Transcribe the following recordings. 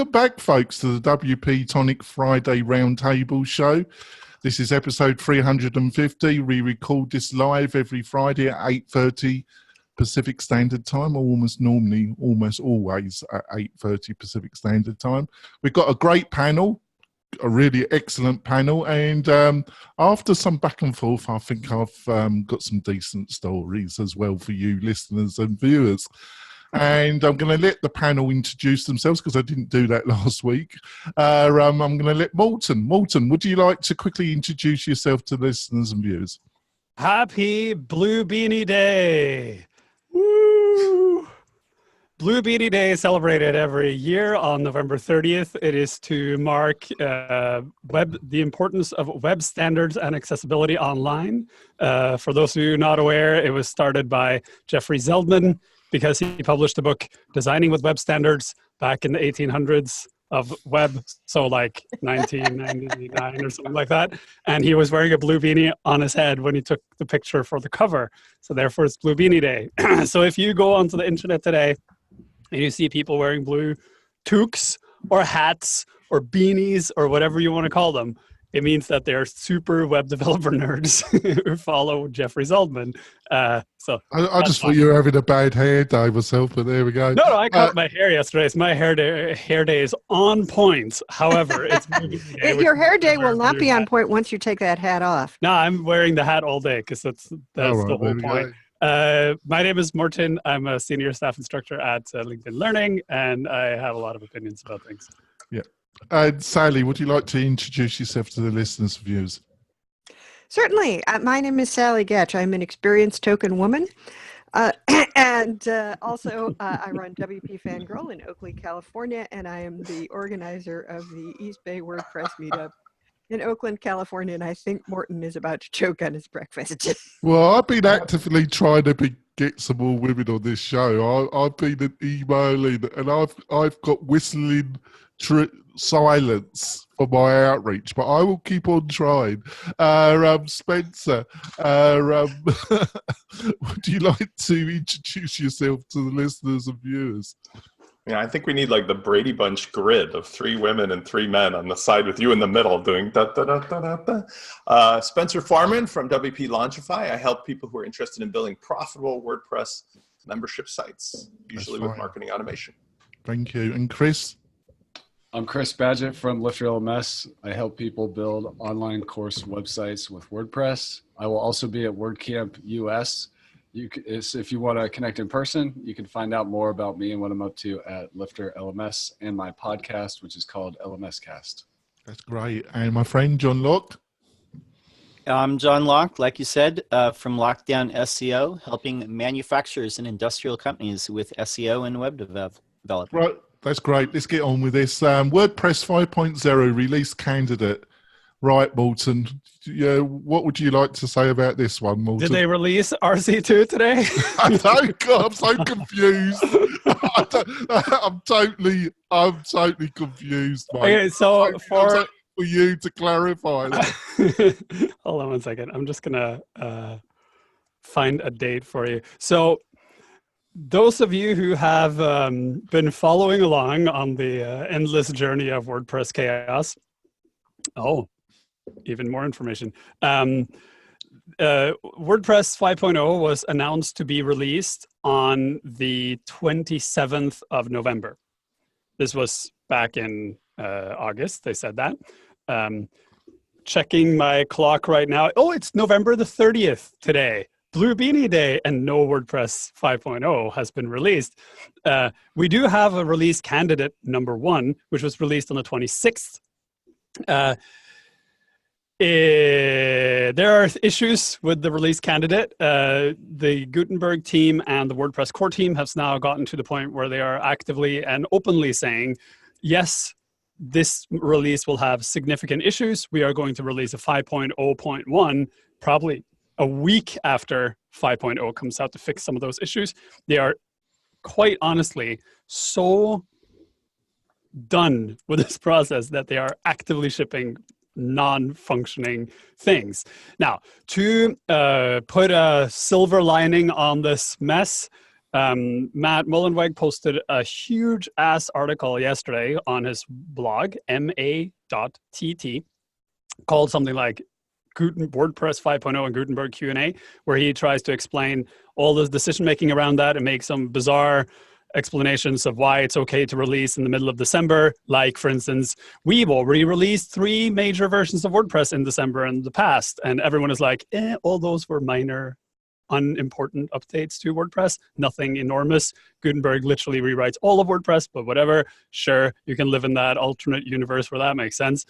Welcome back, folks, to the WP-Tonic Friday Roundtable Show. This is episode 350. We record this live every Friday at 8:30 Pacific Standard Time, almost always at 8:30 Pacific Standard Time. We've got a great panel, a really excellent panel, and after some back and forth, I think I've got some decent stories as well for you listeners and viewers. And I'm going to let the panel introduce themselves because I didn't do that last week. I'm going to let Morten, would you like to quickly introduce yourself to listeners and viewers? Happy Blue Beanie Day! Woo! Blue Beanie Day is celebrated every year on November 30th. It is to mark the importance of web standards and accessibility online. For those of you not aware, it was started by Jeffrey Zeldman, because he published a book, Designing with Web Standards, back in the 1800s of web, so like 1999 or something like that. And he was wearing a blue beanie on his head when he took the picture for the cover. So therefore it's Blue Beanie Day. So if you go onto the internet today and you see people wearing blue toques or hats or beanies or whatever you want to call them, it means that they're super web developer nerds who follow Jeffrey Zeldman. So I just thought you were having a bad hair day myself, but there we go. No, I cut my hair yesterday. So my hair day is on point. However, it's your hair day will not be on point once you take that hat off. No, I'm wearing the hat all day because that's the whole point. My name is Morten. I'm a senior staff instructor at LinkedIn Learning, and I have a lot of opinions about things. Yeah. Sally, would you like to introduce yourself to the listeners' views? Certainly. My name is Sally Getch. I'm an experienced token woman. And also, I run WP Fangirl in Oakley, California, and I am the organizer of the East Bay WordPress meetup in Oakland, California, and I think Morten is about to choke on his breakfast. Well, I've been actively trying to get some more women on this show. I've been emailing, and I've got whistling silence for my outreach, but I will keep on trying. Spencer, would you like to introduce yourself to the listeners and viewers? Yeah, I think we need like the Brady Bunch grid of 3 women and 3 men on the side with you in the middle doing da da da da da da. Spencer Farman from WP Launchify. I help people who are interested in building profitable WordPress membership sites, usually with marketing automation. Thank you. And Chris? I'm Chris Badgett from Lifter LMS. I help people build online course websites with WordPress. I will also be at WordCamp US. If you want to connect in person, you can find out more about me and what I'm up to at Lifter LMS and my podcast, which is called LMS Cast. That's great. And my friend, John Locke. I'm John Locke, like you said, from Lockdown SEO, helping manufacturers and industrial companies with SEO and web development. Right. That's great. Let's get on with this. WordPress 5.0 release candidate. Right, Morten. Yeah, what would you like to say about this one, Morten? Did they release RC2 today? I don't. God, I'm so confused. I'm totally confused, mate. Okay, so for you to clarify that. Hold on one second. I'm just gonna find a date for you. So, those of you who have been following along on the endless journey of WordPress chaos, even more information. WordPress 5.0 was announced to be released on the 27th of November. This was back in August, they said that. Checking my clock right now. Oh, it's November the 30th today. Blue Beanie Day, and no WordPress 5.0 has been released. We do have a release candidate number 1, which was released on the 26th. There are issues with the release candidate. The Gutenberg team and the WordPress core team have now gotten to the point where they are actively and openly saying, yes, this release will have significant issues. We are going to release a 5.0.1 probably a week after 5.0 comes out to fix some of those issues. They are quite honestly so done with this process that they are actively shipping non-functioning things. Now, to put a silver lining on this mess, Matt Mullenweg posted a huge ass article yesterday on his blog, ma.tt, called something like WordPress 5.0 and Gutenberg Q&A, where he tries to explain all the decision-making around that and make some bizarre explanations of why it's okay to release in the middle of December. Like, for instance, we've already released 3 major versions of WordPress in December in the past. And everyone is like, all those were minor, unimportant updates to WordPress, nothing enormous. Gutenberg literally rewrites all of WordPress, but whatever, sure, you can live in that alternate universe where that makes sense.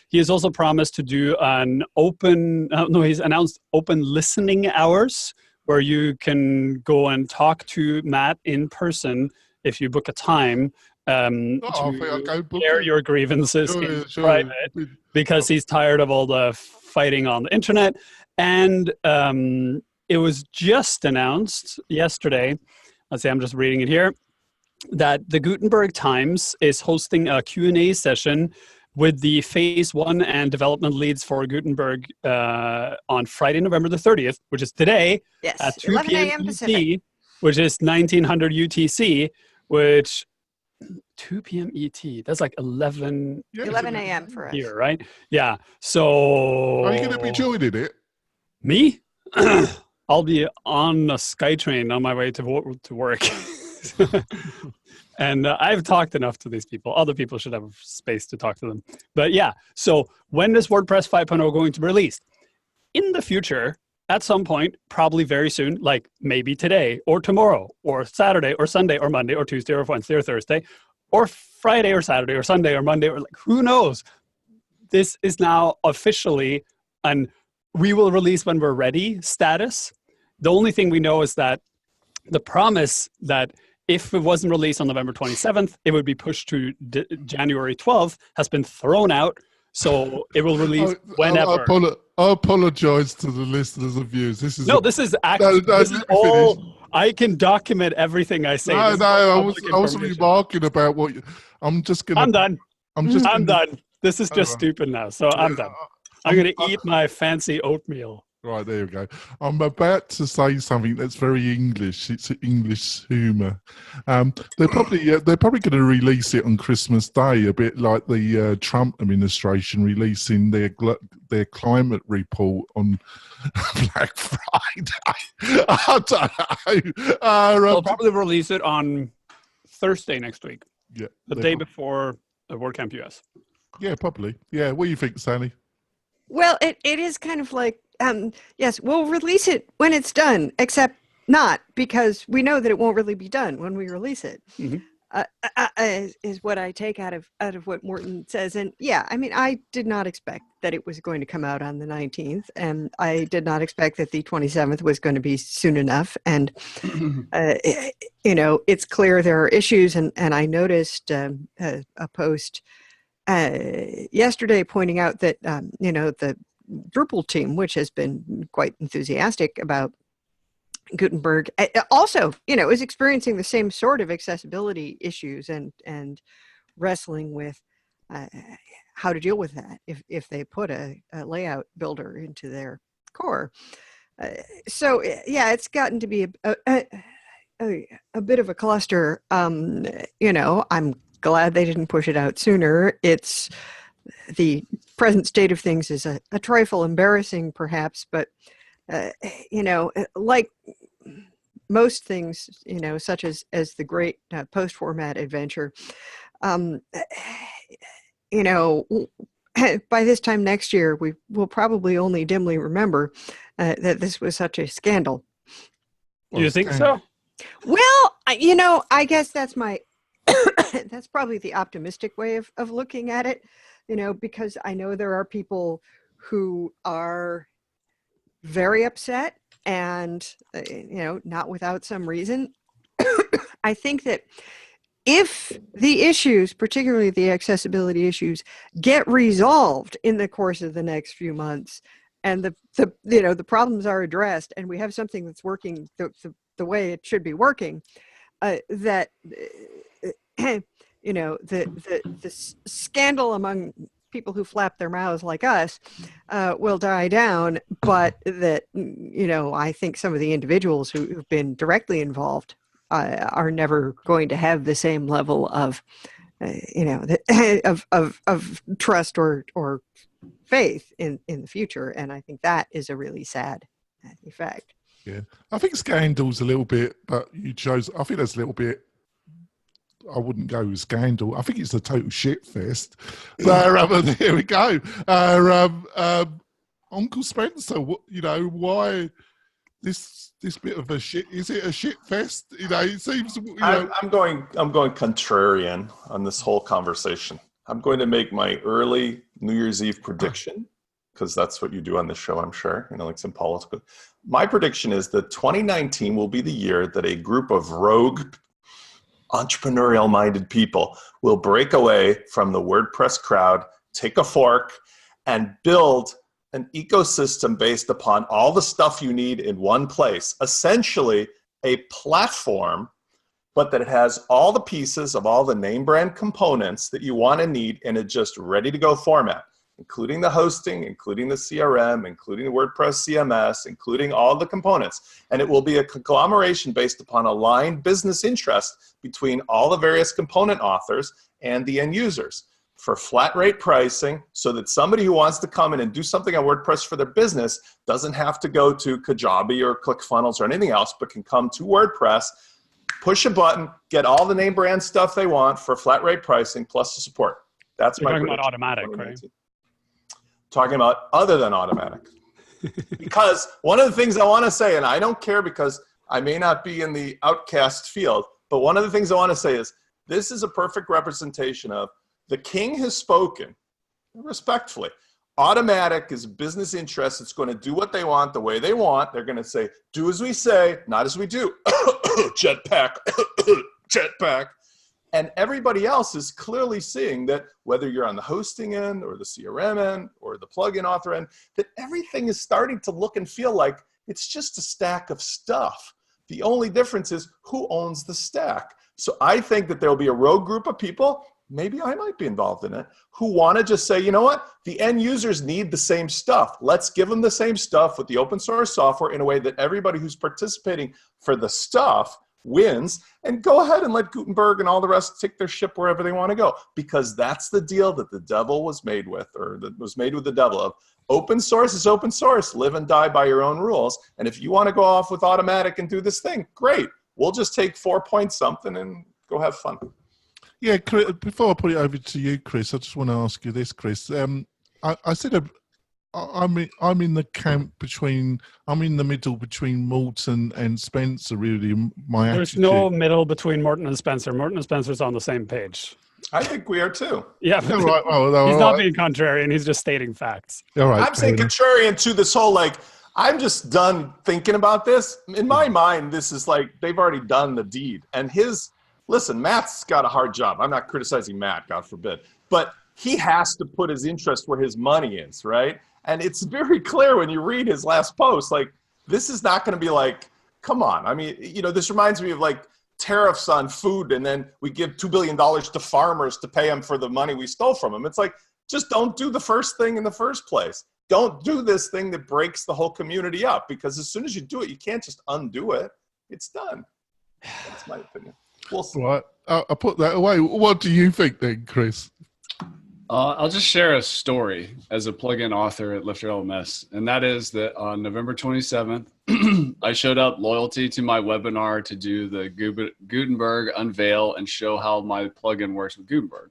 He has also promised to do an he's announced open listening hours, where you can go and talk to Matt in person if you book a time to share your grievances in private, because he's tired of all the fighting on the internet. And it was just announced yesterday, let's see, I'm just reading it here, that the Gutenberg Times is hosting a Q&A session with the phase 1 and development leads for Gutenberg on Friday, November the 30th, which is today, Yes, at 2 11 p.m. a.m. ET, Pacific. which is 1900 UTC, which 2 p.m. ET, that's like 11 a.m. for us. here, right? Yeah, so... Are you going to be joining it? Me? I'll be on a SkyTrain on my way to work. And I've talked enough to these people. Other people should have space to talk to them. But yeah, so when is WordPress 5.0 going to be released? In the future, at some point, probably very soon, like maybe today or tomorrow or Saturday or Sunday or Monday or Tuesday or Wednesday or Thursday or Friday or Saturday or Sunday or Monday, or like, who knows? This is now officially an we will release when we're ready status. The only thing we know is that the promise that if it wasn't released on November 27th, it would be pushed to January 12th has been thrown out. So it will release whenever. I apologize to the listeners and viewers. This is all. I can document everything I say. I was remarking about what I'm just going to. I'm done. I'm done. This is just stupid now. So I'm done. I'm going to eat my fancy oatmeal. Right, there you go. I'm about to say something that's very English. It's English humour. They're probably going to release it on Christmas Day, a bit like the Trump administration releasing their climate report on Black Friday. I don't know. They'll probably release it on Thursday next week. Yeah, the day before WordCamp US. Yeah, probably. Yeah, what do you think, Sally? Well, it is kind of like, yes, we'll release it when it's done, except not, because we know that it won't really be done when we release it. Mm-hmm. Is what I take out of what Morten says. And yeah, I mean, I did not expect that it was going to come out on the 19th, and I did not expect that the 27th was going to be soon enough. And, it's clear there are issues, and I noticed a post yesterday pointing out that, the Drupal team, which has been quite enthusiastic about Gutenberg, also, is experiencing the same sort of accessibility issues and wrestling with how to deal with that if they put a layout builder into their core. So yeah, it's gotten to be a bit of a cluster. I'm glad they didn't push it out sooner. It's the present state of things is a trifle embarrassing, perhaps, but like most things, such as the great post format adventure, by this time next year, we will probably only dimly remember that this was such a scandal. You think so? Well, I guess that's my that's probably the optimistic way of looking at it, because I know there are people who are very upset and, not without some reason. I think that if the issues, particularly the accessibility issues, get resolved in the course of the next few months, and the problems are addressed, and we have something that's working the way it should be working, that the scandal among people who flap their mouths like us will die down, but that, I think some of the individuals who've been directly involved are never going to have the same level of, of trust or faith in the future. And I think that is a really sad effect. Yeah, I think Scandal's a little bit, but I think that's a little bit. I wouldn't go with Scandal. I think it's a total shit fest. But there we go. Uncle Spencer, why this bit of a shit? Is it a shit fest? It seems. I'm going contrarian on this whole conversation. I'm going to make my early New Year's Eve prediction, because that's what you do on the show, I'm sure, like some political. My prediction is that 2019 will be the year that a group of rogue, entrepreneurial-minded people will break away from the WordPress crowd, take a fork, and build an ecosystem based upon all the stuff you need in one place. Essentially, a platform, but that it has all the pieces of all the name brand components that you want to need in a just ready-to-go format, including the hosting, including the CRM, including the WordPress CMS, including all the components. And it will be a conglomeration based upon aligned business interest between all the various component authors and the end users for flat rate pricing, so that somebody who wants to come in and do something on WordPress for their business doesn't have to go to Kajabi or ClickFunnels or anything else, but can come to WordPress, push a button, get all the name brand stuff they want for flat rate pricing plus the support. That's my prediction. Talking about automatic, right? Talking about other than automatic. Because one of the things I want to say, and I don't care because I may not be in the outcast field, but one of the things I want to say is this is a perfect representation of the king has spoken respectfully. Automatic is business interest. It's going to do what they want the way they want. They're going to say, do as we say, not as we do. Jetpack, jetpack. And everybody else is clearly seeing that whether you're on the hosting end or the CRM end or the plugin author end, that everything is starting to look and feel like it's just a stack of stuff. The only difference is who owns the stack. So I think that there will be a rogue group of people, maybe I might be involved in it, who want to just say, you know what? The end users need the same stuff. Let's give them the same stuff with the open source software in a way that everybody who's participating for the stuff wins, and go ahead and let Gutenberg and all the rest take their ship wherever they want to go, because that's the deal that the devil was made with, or that was made with the devil of. Open source is open source. Live and die by your own rules. And if you want to go off with automatic and do this thing, great. We'll just take 4 point something and go have fun. Yeah, Chris, before I put it over to you, Chris, I just want to ask you this, Chris. I said I'm in the camp between, I'm in the middle between Morton and Spencer, really. There's no middle between Morton and Spencer. Morton and Spencer's on the same page. I think we are too. Yeah. All right, well, he's not being contrarian, he's just stating facts. All right, I'm saying contrarian to this whole, I'm just done thinking about this. In my mind, this is they've already done the deed. And listen, Matt's got a hard job. I'm not criticizing Matt, God forbid. But he has to put his interest where his money is, right? And it's very clear when you read his last post, this is not going to be come on. I mean, this reminds me of tariffs on food, and then we give $2 billion to farmers to pay them for the money we stole from them. It's just don't do the first thing in the first place. Don't do this thing that breaks the whole community up, because as soon as you do it, you can't just undo it. It's done. That's my opinion. We'll see. Right. I'll put that away. What do you think then, Chris? I'll just share a story as a plugin author at Lifter LMS, and that is that on November 27th, I showed up loyalty to my webinar to do the Gutenberg unveil and show how my plugin works with Gutenberg.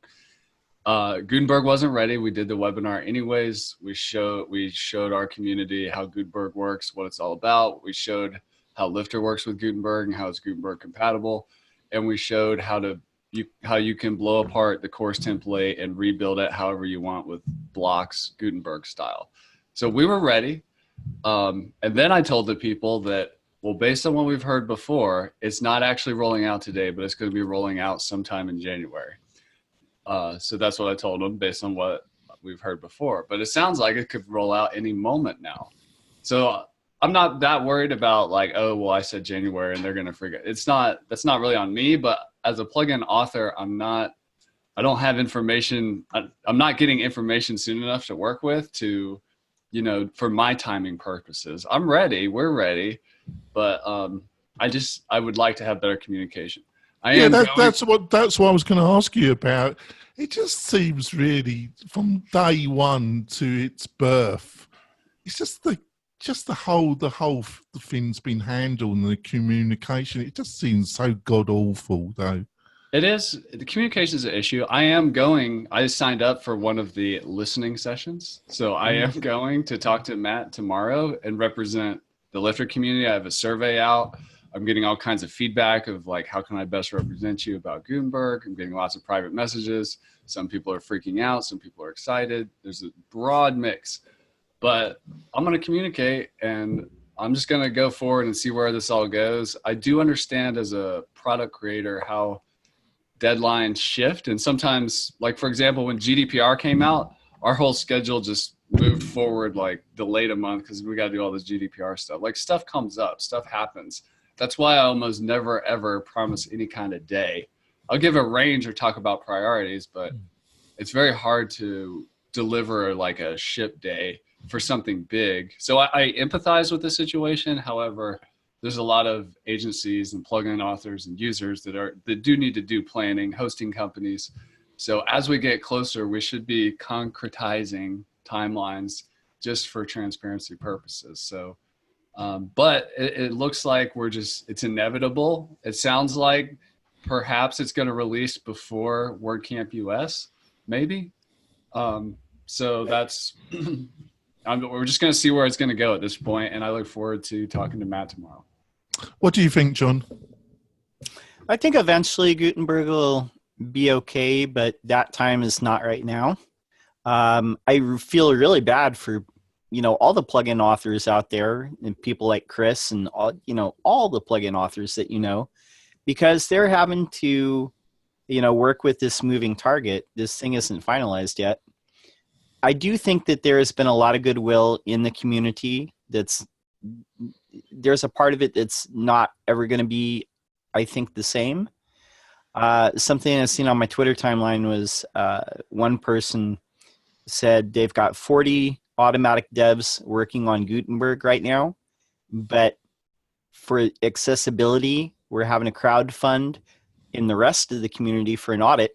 Gutenberg wasn't ready. We did the webinar anyways. We showed our community how Gutenberg works, what it's all about. We showed how Lifter works with Gutenberg and how it's Gutenberg compatible, and we showed how you can blow apart the course template and rebuild it however you want with blocks, Gutenberg style. So we were ready. And then I told the people that, well, based on what we've heard before, it's not actually rolling out today, but it's going to be rolling out sometime in January. So that's what I told them based on what we've heard before. But it sounds like it could roll out any moment now. So I'm not that worried about oh, well, I said January and they're going to forget. That's not really on me, but as a plugin author, I'm not I don't have information. I'm not getting information soon enough to work with to, for my timing purposes. I'm ready. We're ready. But I would like to have better communication. That's what I was going to ask you about. It just seems really from day one to its birth, it's just the whole thing's been handled and the communication. It just seems so god awful, though. It is. The communication is an issue. I signed up for one of the listening sessions. So I am going to talk to Matt tomorrow and represent the Lifter community. I have a survey out. I'm getting all kinds of feedback of like, how can I best represent you about Gutenberg? I'm getting lots of private messages. Some people are freaking out. Some people are excited. There's a broad mix, but I'm going to communicate and I'm just going to go forward and see where this all goes. I do understand as a product creator how deadlines shift. And sometimes, like, for example, when GDPR came out, our whole schedule just moved forward, like delayed a month because we got to do all this GDPR stuff. Like, stuff comes up, stuff happens. That's why I almost never, ever promise any kind of day. I'll give a range or talk about priorities, but it's very hard to deliver like a ship day for something big. So I empathize with the situation. However, there's a lot of agencies and plugin authors and users that do need to do planning, hosting companies. So as we get closer, we should be concretizing timelines just for transparency purposes. So, but it looks like it's inevitable. It sounds like perhaps it's going to release before WordCamp US, maybe. So that's, we're just going to see where it's going to go at this point, and I look forward to talking to Matt tomorrow. What do you think, John? I think eventually Gutenberg will be okay, but that time is not right now. I feel really bad for, all the plugin authors out there and people like Chris and all the plugin authors that because they're having to, work with this moving target. This thing isn't finalized yet. I do think that there has been a lot of goodwill in the community. There's a part of it that's not ever going to be, I think, the same. Something I've seen on my Twitter timeline was one person said they've got 40 automatic devs working on Gutenberg right now, but for accessibility, we're having a crowd fund in the rest of the community for an audit,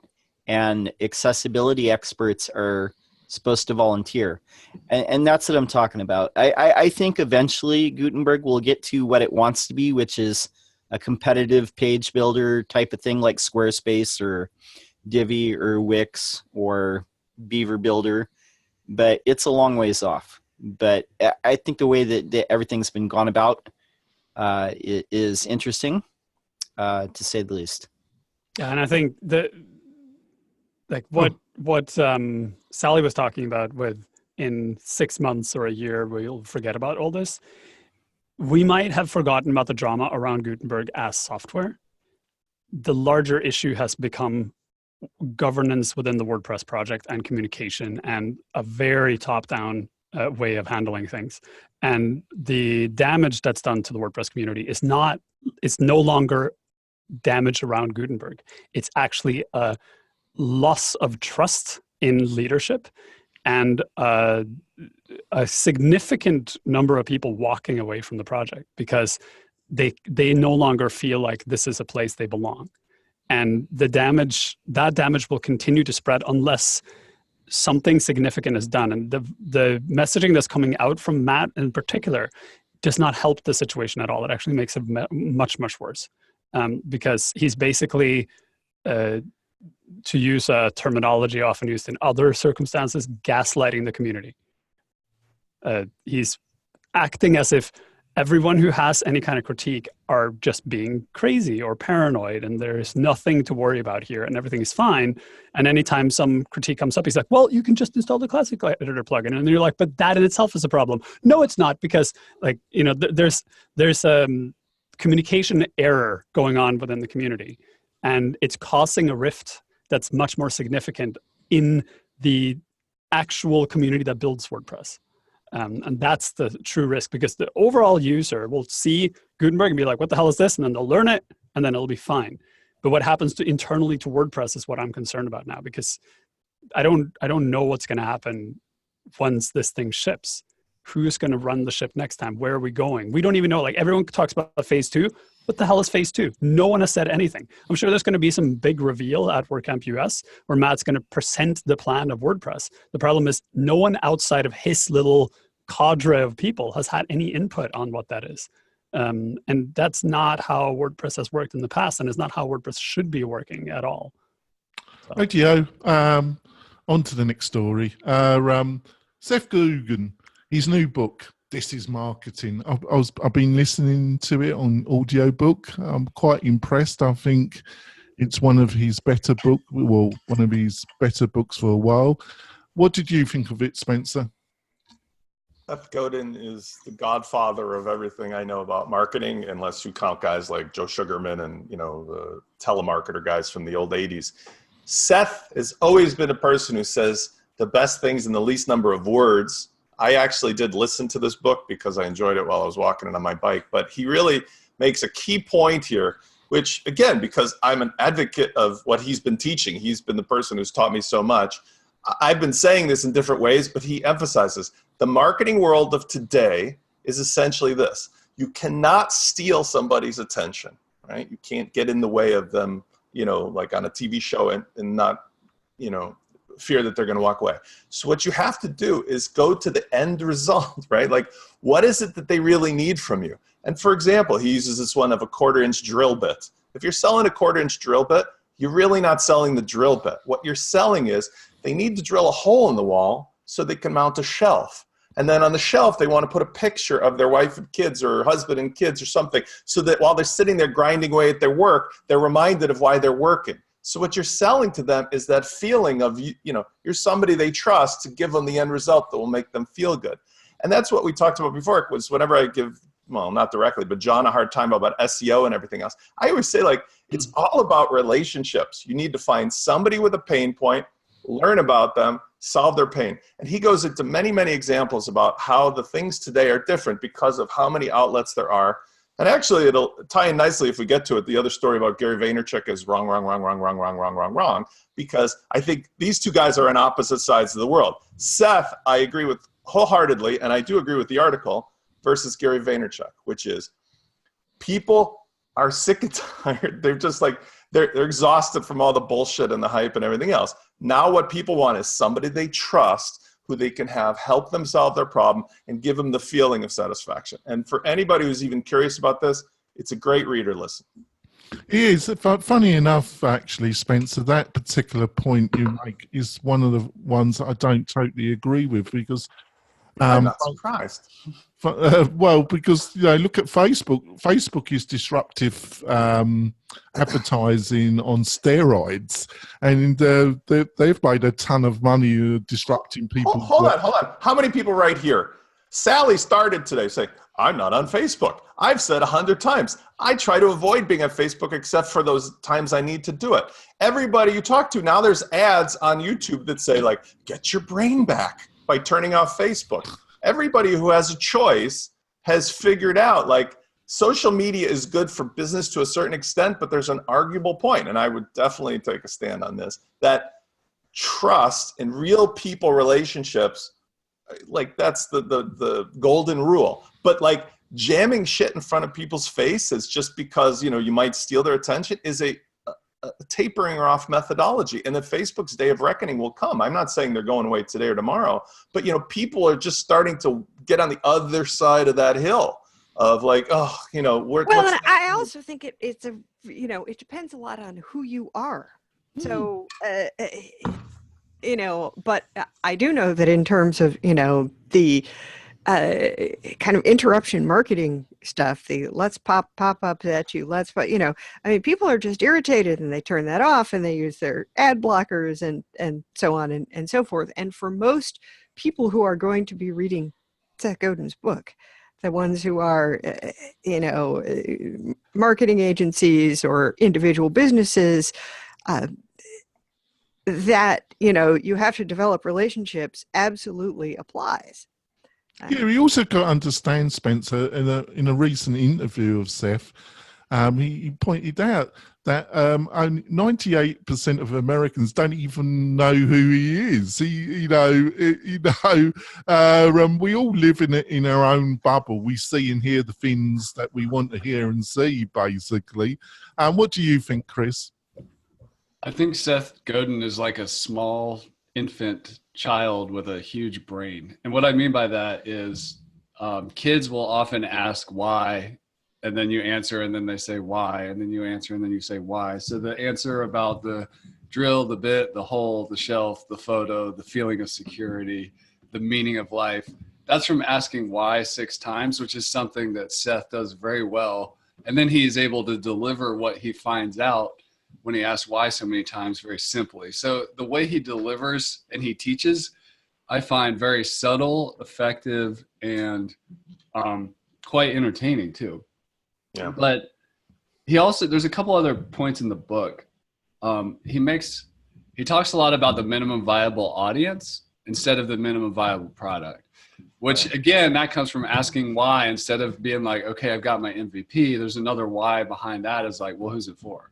and accessibility experts are supposed to volunteer. And that's what I'm talking about. I think eventually Gutenberg will get to what it wants to be, which is a competitive page builder type of thing like Squarespace or Divi or Wix or Beaver Builder, but it's a long ways off. But I think the way that everything's been gone about it is interesting, to say the least. Yeah, and I think that what Sally was talking about with in 6 months or a year, we'll forget about all this. We might have forgotten about the drama around Gutenberg as software. The larger issue has become governance within the WordPress project and communication and a very top-down way of handling things. And the damage that's done to the WordPress community it's no longer damage around Gutenberg. It's actually a loss of trust in leadership and a significant number of people walking away from the project because they no longer feel like this is a place they belong. And that damage will continue to spread unless something significant is done. And the messaging that's coming out from Matt in particular does not help the situation at all. It actually makes it much, much worse because he's basically, to use a terminology often used in other circumstances, gaslighting the community. He's acting as if everyone who has any kind of critique are just being crazy or paranoid and there's nothing to worry about here and everything is fine. And anytime some critique comes up, he's like, well, you can just install the Classic Editor plugin. And you're like, but that in itself is a problem. No, it's not, because there's communication error going on within the community, and it's causing a rift that's much more significant in the actual community that builds WordPress. And that's the true risk, because the overall user will see Gutenberg and be like, what the hell is this? And then they'll learn it and then it'll be fine. But what happens to internally to WordPress is what I'm concerned about now, because I don't know what's going to happen once this thing ships. Who's going to run the ship next time? Where are we going? We don't even know. Like, everyone talks about phase 2. What the hell is phase 2? No one has said anything. I'm sure there's going to be some big reveal at WordCamp US where Matt's going to present the plan of WordPress. The problem is no one outside of his little cadre of people has had any input on what that is. And that's not how WordPress has worked in the past, and it's not how WordPress should be working at all. So. Rightio. On to the next story. Seth Godin, his new book, This is Marketing. I've been listening to it on audiobook. I'm quite impressed. I think it's one of his better books for a while. What did you think of it, Spencer? Seth Godin is the godfather of everything I know about marketing, unless you count guys like Joe Sugarman and, the telemarketer guys from the old 80s. Seth has always been a person who says the best things in the least number of words. I actually did listen to this book because I enjoyed it while I was walking it on my bike, but he really makes a key point here, which, again, because I'm an advocate of what he's been teaching, he's been the person who's taught me so much. I've been saying this in different ways, but he emphasizes the marketing world of today is essentially this. You cannot steal somebody's attention, right? You can't get in the way of them, like on a TV show and not, fear that they're going to walk away. So what you have to do is go to the end result, right? Like, what is it that they really need from you? And for example, he uses this one of a 1/4-inch drill bit. If you're selling a 1/4-inch drill bit, you're really not selling the drill bit. What you're selling is they need to drill a hole in the wall so they can mount a shelf. And then on the shelf, they want to put a picture of their wife and kids or husband and kids or something, so that while they're sitting there grinding away at their work, they're reminded of why they're working. So what you're selling to them is that feeling of, you're somebody they trust to give them the end result that will make them feel good. And that's what we talked about before, was whenever I give, well, not directly, but John a hard time about SEO and everything else, I always say, like, it's all about relationships. You need to find somebody with a pain point, learn about them, solve their pain. And he goes into many, many examples about how the things today are different because of how many outlets there are. And actually, it'll tie in nicely if we get to it. The other story about Gary Vaynerchuk is wrong, because I think these two guys are on opposite sides of the world. Seth, I agree with wholeheartedly, and I do agree with the article, versus Gary Vaynerchuk, which is people are sick and tired. They're just like, they're exhausted from all the bullshit and the hype and everything else. Now what people want is somebody they trust, who they can have help them solve their problem and give them the feeling of satisfaction. And for anybody who's even curious about this, it's a great reader listen. It is. Funny enough, actually, Spencer, that particular point you make is one of the ones I don't totally agree with, because I'm not surprised. Well, because look at Facebook. Facebook is disruptive advertising on steroids, and they've made a ton of money disrupting people. Hold on. How many people right here? Sally started today saying, "I'm not on Facebook." I've said 100 times, I try to avoid being on Facebook except for those times I need to do it. Everybody you talk to now, there's ads on YouTube that say, like, "Get your brain back by turning off Facebook." Everybody who has a choice has figured out, like, social media is good for business to a certain extent, but there's an arguable point, and I would definitely take a stand on this, that trust in real people relationships, like, that's the golden rule. But, like, jamming shit in front of people's faces just because, you might steal their attention is a tapering off methodology, and that Facebook's day of reckoning will come. I'm not saying they're going away today or tomorrow, but people are just starting to get on the other side of that hill of, like, well, I also think it's a it depends a lot on who you are. So but I do know that in terms of the kind of interruption marketing stuff, the let's pop up at you, people are just irritated and they turn that off and they use their ad blockers and so on and so forth. And for most people who are going to be reading Seth Godin's book, the ones who are, marketing agencies or individual businesses, that, you have to develop relationships absolutely applies. Yeah, we also got to understand, Spencer, in a recent interview of Seth, he pointed out that only 98% of Americans don't even know who he is. We all live in our own bubble. We see and hear the things that we want to hear and see, basically. What do you think, Chris? I think Seth Godin is like a small infant child with a huge brain. And what I mean by that is kids will often ask why, and then you answer, and then they say why, and then you answer, and then you say why. So the answer about the drill, the bit, the hole, the shelf, the photo, the feeling of security, the meaning of life, that's from asking why 6 times, which is something that Seth does very well. And then he's able to deliver what he finds out when he asks why so many times very simply. So the way he delivers and he teaches, I find very subtle, effective, and quite entertaining too. Yeah. But he also, there's a couple other points in the book. He talks a lot about the minimum viable audience instead of the minimum viable product, which again, that comes from asking why instead of being like, okay, I've got my MVP. There's another why behind that is like, well, who's it for?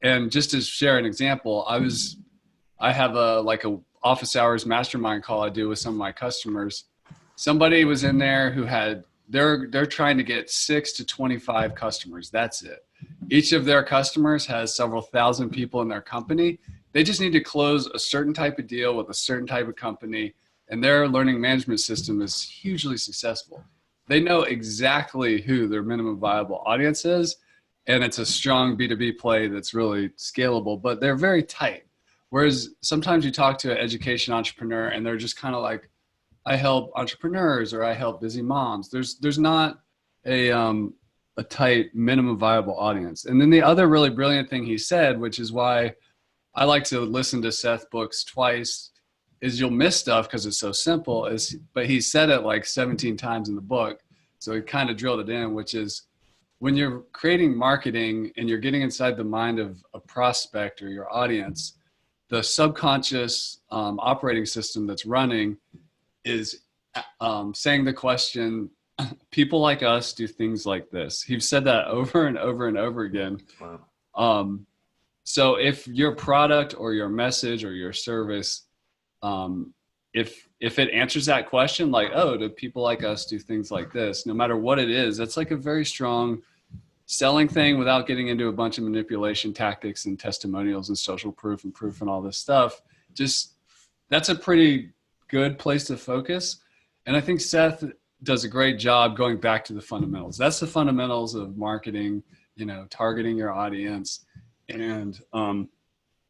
And just to share an example, I have a office hours mastermind call I do with some of my customers. Somebody was in there who they're trying to get 6 to 25 customers. That's it. Each of their customers has several thousand people in their company. They just need to close a certain type of deal with a certain type of company, and their learning management system is hugely successful. They know exactly who their minimum viable audience is, and it's a strong B2B play that's really scalable, but they're very tight. Whereas sometimes you talk to an education entrepreneur and they're just kind of like, I help entrepreneurs or I help busy moms. There's not a tight minimum viable audience. And then the other really brilliant thing he said, which is why I like to listen to Seth books twice, is you'll miss stuff because it's so simple. But he said it like 17 times in the book. So he kind of drilled it in, which is when you're creating marketing and you're getting inside the mind of a prospect or your audience, the subconscious operating system that's running is saying the question, people like us do things like this. He's said that over and over and over again. Wow. So if your product or your message or your service, if it answers that question, like, oh, do people like us do things like this, no matter what it is, that's like a very strong selling thing without getting into a bunch of manipulation tactics and testimonials and social proof and all this stuff. Just that's a pretty good place to focus. And I think Seth does a great job going back to the fundamentals. That's the fundamentals of marketing, targeting your audience and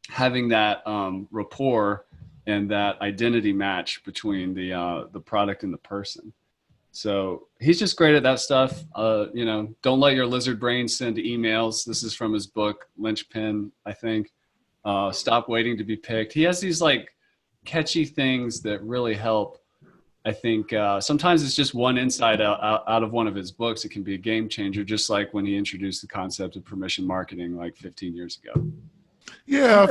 having that rapport and that identity match between the product and the person. So he's just great at that stuff. Don't let your lizard brain send emails. This is from his book, Linchpin, I think. Stop waiting to be picked. He has these like catchy things that really help. I think sometimes it's just one insight out of one of his books. It can be a game changer, just like when he introduced the concept of permission marketing like 15 years ago. Yeah,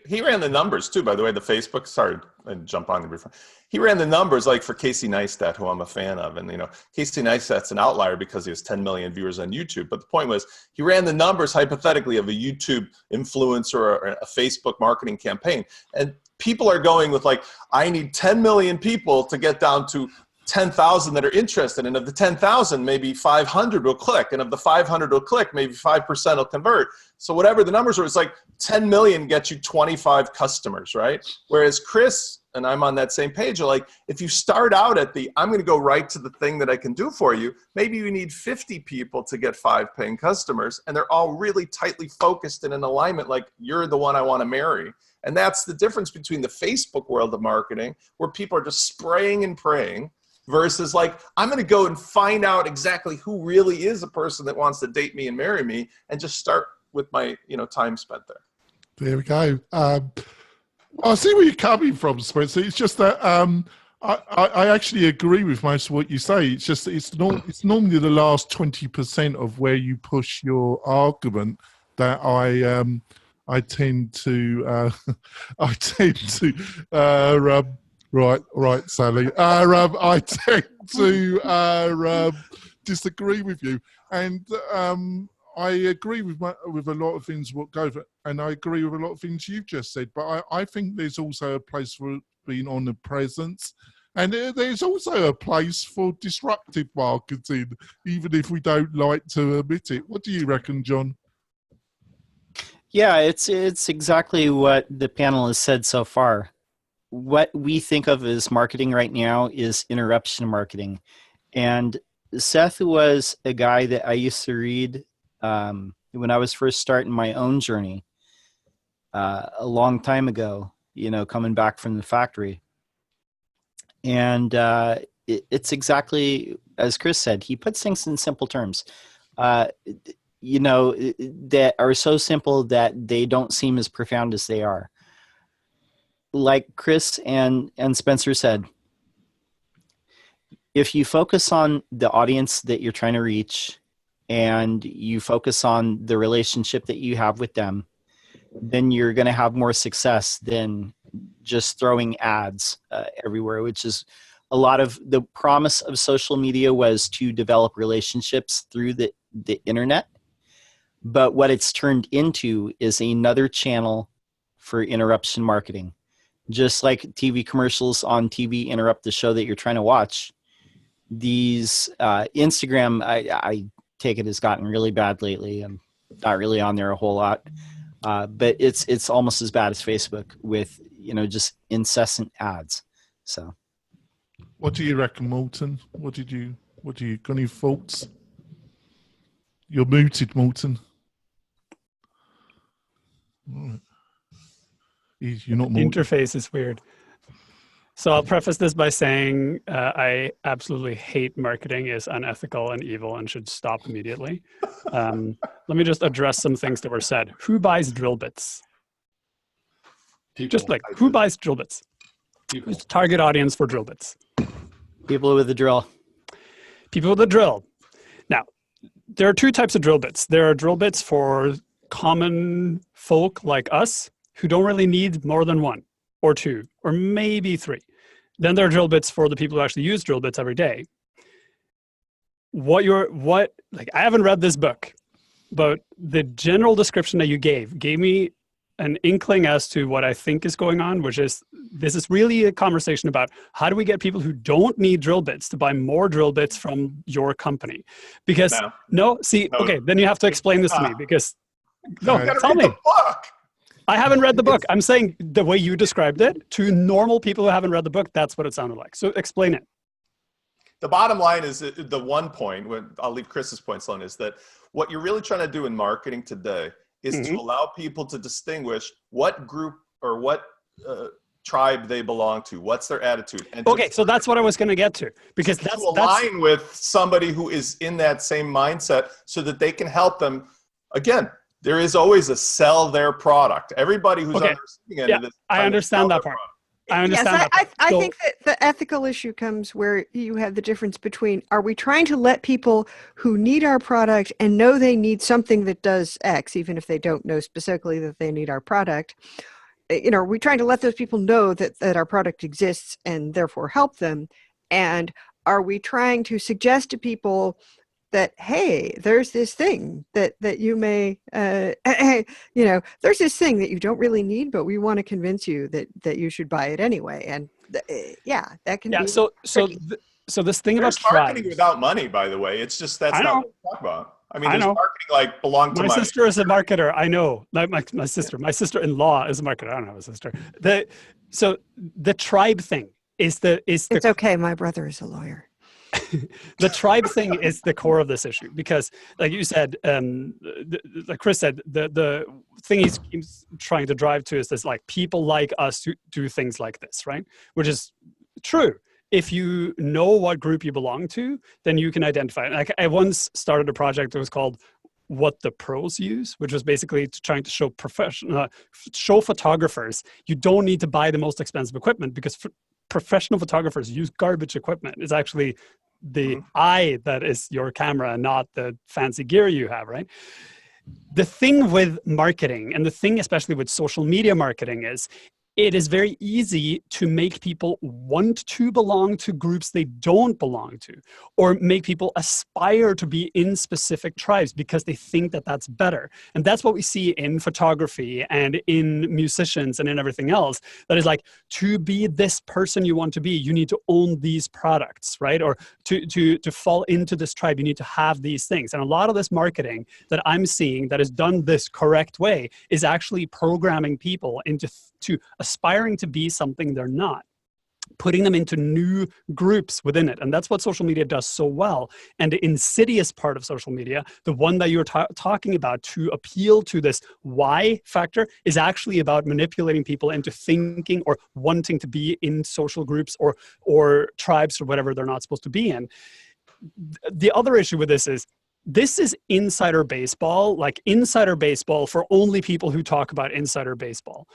he ran the numbers too, by the way, the Facebook, sorry, I jump on you before. He ran the numbers like for Casey Neistat, who I'm a fan of. And, Casey Neistat's an outlier because he has 10 million viewers on YouTube. But the point was he ran the numbers hypothetically of a YouTube influencer or a Facebook marketing campaign. And people are going with like, I need 10 million people to get down to 10,000 that are interested. And of the 10,000, maybe 500 will click. And of the 500 will click, maybe 5% will convert. So whatever the numbers are, it's like 10 million gets you 25 customers, right? Whereas Chris, and I'm on that same page, are like, if you start out at I'm going to go right to the thing that I can do for you, maybe you need 50 people to get 5 paying customers. And they're all really tightly focused and in alignment, like you're the one I want to marry. And that's the difference between the Facebook world of marketing, where people are just spraying and praying, versus like, I'm going to go and find out exactly who really is a person that wants to date me and marry me, and just start with my, time spent there. There we go. I see where you're coming from, Spencer. It's just that I actually agree with most of what you say. It's just it's normally the last 20% of where you push your argument that I tend to right, Sally. I tend to disagree with you, and I agree with a lot of things what go for, and I agree with a lot of things you've just said. But I think there's also a place for being on the presence, and there's also a place for disruptive marketing, even if we don't like to admit it. What do you reckon, John? Yeah, it's exactly what the panel has said so far. What we think of as marketing right now is interruption marketing. And Seth was a guy that I used to read when I was first starting my own journey a long time ago, coming back from the factory. And it's exactly as Chris said. He puts things in simple terms. That are so simple that they don't seem as profound as they are. Like Chris and Spencer said, if you focus on the audience that you're trying to reach and you focus on the relationship that you have with them, then you're going to have more success than just throwing ads everywhere, which is a lot of the promise of social media was to develop relationships through the internet. But what it's turned into is another channel for interruption marketing. Just like TV commercials on TV interrupt the show that you're trying to watch, these Instagram, I take it, has gotten really bad lately. I'm not really on there a whole lot. But it's almost as bad as Facebook with, just incessant ads. So what do you reckon, Morton? What do you got any thoughts? You're muted, Morton. You're not Morton. Interface is weird. So I'll preface this by saying I absolutely hate marketing, is unethical and evil and should stop immediately. Let me just address some things that were said. Who buys drill bits? Who buys drill bits? Who's the target audience for drill bits? People with a drill. People with a drill. Now, there are two types of drill bits. There are drill bits for common folk like us who don't really need more than one or two or maybe three. Then there are drill bits for the people who actually use drill bits every day. I haven't read this book, but the general description that you gave me an inkling as to what I think is going on, which is this is really a conversation about how do we get people who don't need drill bits to buy more drill bits from your company? Because okay, then you have to explain this to me because tell me. I haven't read the book. I'm saying the way you described it to normal people who haven't read the book, that's what it sounded like. So explain it. The bottom line is the one point, I'll leave Chris's points alone, is that what you're really trying to do in marketing today is to allow people to distinguish what group or what tribe they belong to. What's their attitude? And so that's what I was going to get to. Because that's align with somebody who is in that same mindset so that they can help them. Again, there is always a sell their product. Everybody who's on the receiving end of this. I understand that part. I understand I think that the ethical issue comes where you have the difference between, are we trying to let people who need our product and know they need something that does X, even if they don't know specifically that they need our product, are we trying to let those people know that our product exists and therefore help them? And are we trying to suggest to people that, hey, there's this thing that you may, there's this thing that you don't really need, but we want to convince you that you should buy it anyway. And that can be so this thing about marketing without money, by the way, it's just that's not what we talk about. I mean, there's marketing like belong to my sister is a marketer. I know, like my sister-in-law is a marketer. I don't have a sister. So the tribe thing is it's okay. My brother is a lawyer. The tribe thing is the core of this issue because, like you said, like Chris said, the thing he's trying to drive to is this, like, people like us to do things like this, right? Which is true. If you know what group you belong to, then you can identify it. Like, I once started a project that was called What the Pros Use, which was basically trying to show photographers you don't need to buy the most expensive equipment because professional photographers use garbage equipment. It's actually the eye that is your camera, not the fancy gear you have, right? The thing with marketing, and the thing especially with social media marketing, is it is very easy to make people want to belong to groups they don't belong to, or make people aspire to be in specific tribes because they think that that's better. And that's what we see in photography and in musicians and in everything else. That is like, to be this person you want to be, you need to own these products, right? Or to fall into this tribe, you need to have these things. And a lot of this marketing that I'm seeing that is done this correct way is actually programming people into aspiring to be something they're not, putting them into new groups within it. And that's what social media does so well. And the insidious part of social media, the one that you're talking about to appeal to this why factor, is actually about manipulating people into thinking or wanting to be in social groups or tribes or whatever they're not supposed to be in. The other issue with this is insider baseball, like insider baseball for only people who talk about insider baseball.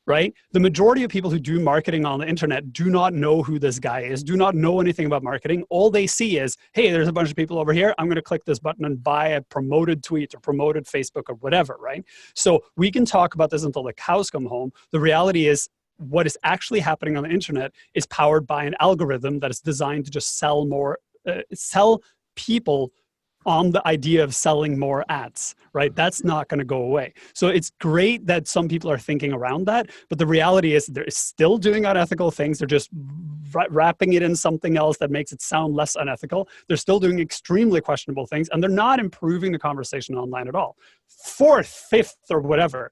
Right? The majority of people who do marketing on the internet do not know who this guy is, do not know anything about marketing. All they see is, hey, there's a bunch of people over here. I'm going to click this button and buy a promoted tweet or promoted Facebook or whatever, right? So we can talk about this until the cows come home. The reality is, what is actually happening on the internet is powered by an algorithm that is designed to just sell people on the idea of selling more ads, right? That's not going to go away. So it's great that some people are thinking around that, but the reality is they're still doing unethical things. They're just wrapping it in something else that makes it sound less unethical. They're still doing extremely questionable things, and they're not improving the conversation online at all. Fourth, fifth, or whatever.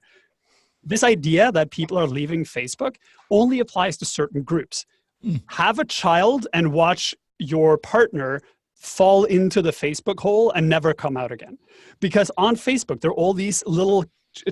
This idea that people are leaving Facebook only applies to certain groups. Have a child and watch your partner fall into the Facebook hole and never come out again. Because on Facebook, there are all these little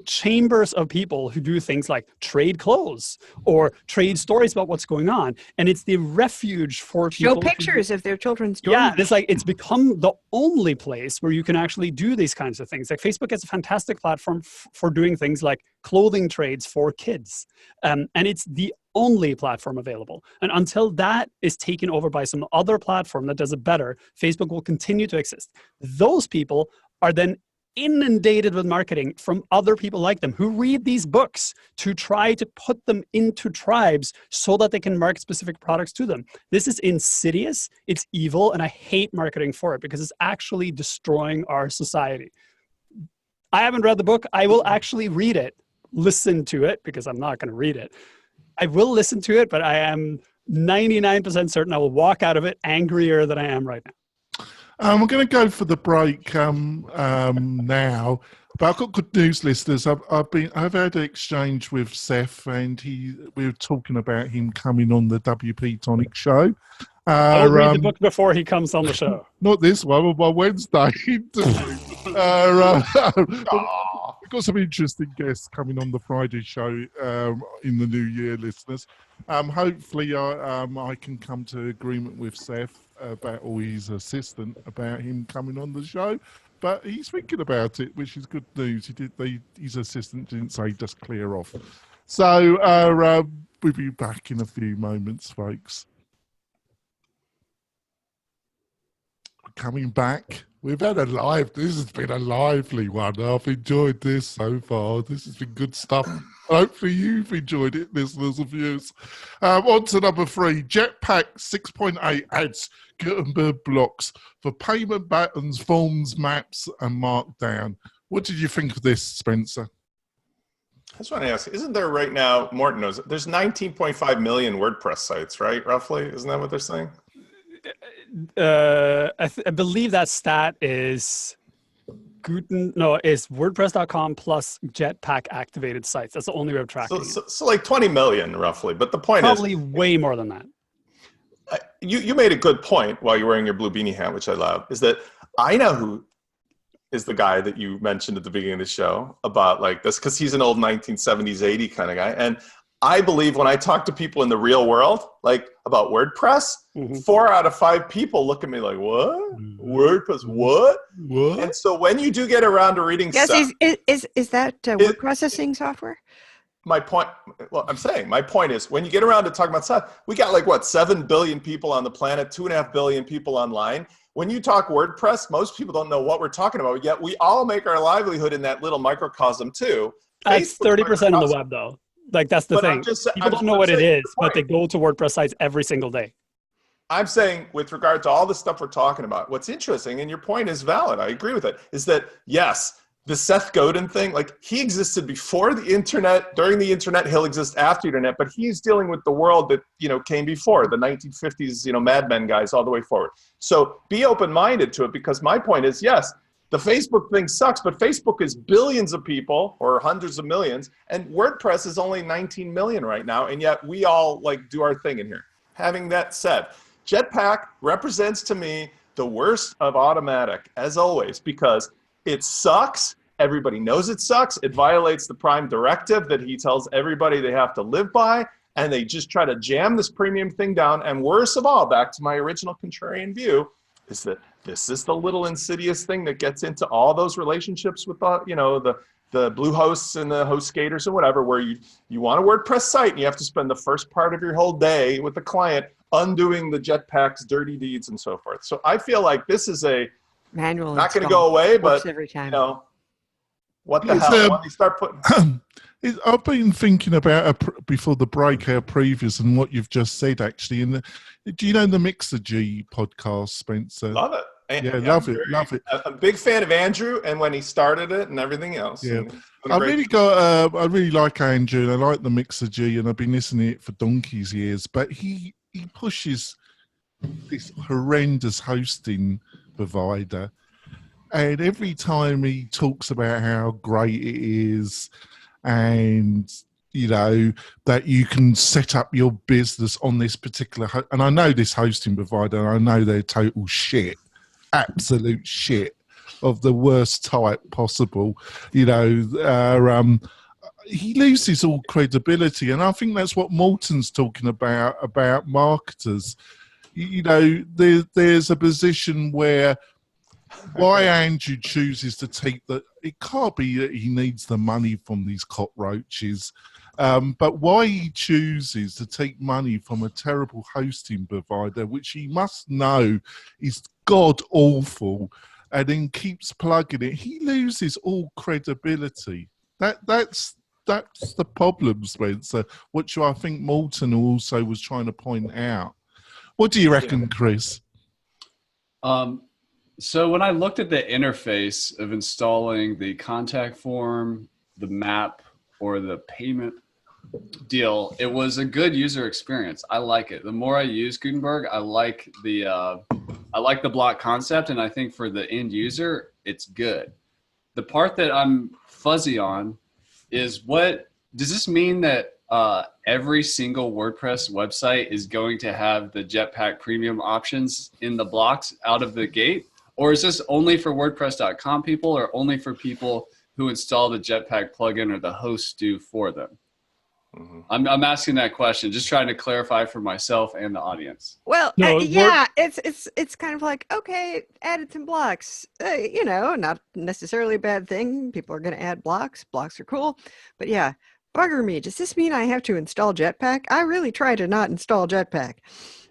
chambers of people who do things like trade clothes or trade stories about what's going on. And it's the refuge for people. Show pictures of their children's dorms. Yeah, it's like, it's become the only place where you can actually do these kinds of things. Like Facebook is a fantastic platform for doing things like clothing trades for kids. And it's the only platform available. And until that is taken over by some other platform that does it better, Facebook will continue to exist. Those people are then inundated with marketing from other people like them who read these books to try to put them into tribes so that they can market specific products to them. This is insidious, it's evil, and I hate marketing for it because it's actually destroying our society. I haven't read the book. I will actually read it, listen to it, because I'm not going to read it. I will listen to it, but I am 99% certain I will walk out of it angrier than I am right now. We're going to go for the break now, but I've got good news, listeners. I've had an exchange with Seth, and we were talking about him coming on the WP-Tonic show. I'll read the book before he comes on the show. Not this one, but my Wednesday interview. We've got some interesting guests coming on the Friday show in the new year, listeners. Hopefully I can come to agreement with Seth about, or his assistant, about him coming on the show. But he's thinking about it, which is good news. His assistant didn't say just clear off. So we'll be back in a few moments, folks. Coming back. We've had this has been a lively one. I've enjoyed this so far. This has been good stuff. Hopefully you've enjoyed it, listeners and viewers. On to number 3. Jetpack 6.8 adds Gutenberg blocks for payment buttons, forms, maps, and Markdown. What did you think of this, Spencer? I just want to ask, isn't there right now, Morten knows, there's 19.5 million WordPress sites, right, roughly? Isn't that what they're saying? I believe that stat is is WordPress.com plus Jetpack activated sites. That's the only way of tracking it. So like 20 million roughly. But the point probably way more than that. You made a good point while you're wearing your blue beanie hat, which I love, is that I know who is the guy that you mentioned at the beginning of the show about like this, because he's an old 1970s, 80 kind of guy. And I believe when I talk to people in the real world, like about WordPress, 4 out of 5 people look at me like, what? WordPress, what? And so when you do get around to reading stuff. Is that word processing software? My point is when you get around to talking about stuff, we got like, 7 billion people on the planet, 2.5 billion people online. When you talk WordPress, most people don't know what we're talking about, yet we all make our livelihood in that little microcosm too. That's 30% of the web though. Like, that's the But thing. People don't know what it is, but they go to WordPress sites every single day. I'm saying, with regard to all the stuff we're talking about, what's interesting, and your point is valid, I agree with it, is that, yes, the Seth Godin thing, like, he existed before the internet, during the internet, he'll exist after the internet, but he's dealing with the world that, you know, came before, the 1950s, you know, Mad Men guys all the way forward. So be open-minded to it, because my point is, yes, the Facebook thing sucks, but Facebook is billions of people, or hundreds of millions, and WordPress is only 19 million right now, and yet we all, like, do our thing in here. Having that said, Jetpack represents to me the worst of Automatic, as always, because it sucks. Everybody knows it sucks. It violates the Prime Directive that he tells everybody they have to live by, and they just try to jam this premium thing down. And worst of all, back to my original contrarian view, is that this is the little insidious thing that gets into all those relationships with the, you know, the blue hosts and the host skaters and whatever, where you want a WordPress site and you have to spend the first part of your whole day with the client undoing the Jetpack's dirty deeds and so forth. So I feel like this is a manual. Not going to go away, but every time. You know, what the hell? When they start putting. I've been thinking about before the break, our previous, and what you've just said actually. Do you know the Mixergy podcast, Spencer? Love it. Yeah, love it. I'm a big fan of Andrew, and when he started it and everything else. Yeah, I really like Andrew, and I like the Mixergy, and I've been listening to it for donkey's years. But he pushes this horrendous hosting provider, and every time he talks about how great it is, and you know that you can set up your business on this particular and I know this hosting provider, and I know they're total shit, absolute shit of the worst type possible, you know. He loses all credibility, and I think that's what Morton's talking about marketers. You know, there's a position where why Andrew chooses to take it can't be that he needs the money from these cockroaches, but why he chooses to take money from a terrible hosting provider, which he must know is god awful, and then keeps plugging it, he loses all credibility. That's the problem, Spencer, which I think Morton also was trying to point out. What do you reckon, Chris? So when I looked at the interface of installing the contact form, the map, or the payment deal, it was a good user experience. I like it. The more I use Gutenberg, I like the block concept, and I think for the end user, it's good. The part that I'm fuzzy on is, what does this mean that every single WordPress website is going to have the Jetpack premium options in the blocks out of the gate? Or is this only for WordPress.com people, or only for people who install the Jetpack plugin or the hosts do for them? Mm-hmm. I'm asking that question, just trying to clarify for myself and the audience. Well, yeah, it's kind of like, okay, added some blocks, you know, not necessarily a bad thing. People are going to add blocks. Blocks are cool. But yeah, bugger me. Does this mean I have to install Jetpack? I really try to not install Jetpack.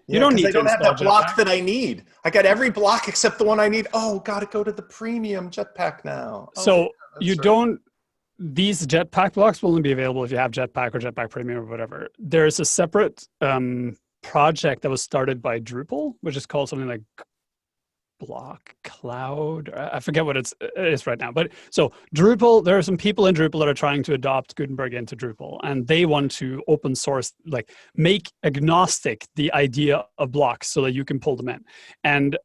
You don't need. I don't have that block that I need. I got every block except the one I need. Oh, got to go to the premium Jetpack now. So you don't. These Jetpack blocks will only be available if you have Jetpack or Jetpack Premium or whatever. There's a separate project that was started by Drupal, which is called something like Block Cloud. I forget what it is right now. But so Drupal, there are some people in Drupal that are trying to adopt Gutenberg into Drupal, and they want to open source, like make agnostic the idea of blocks so that you can pull them in. And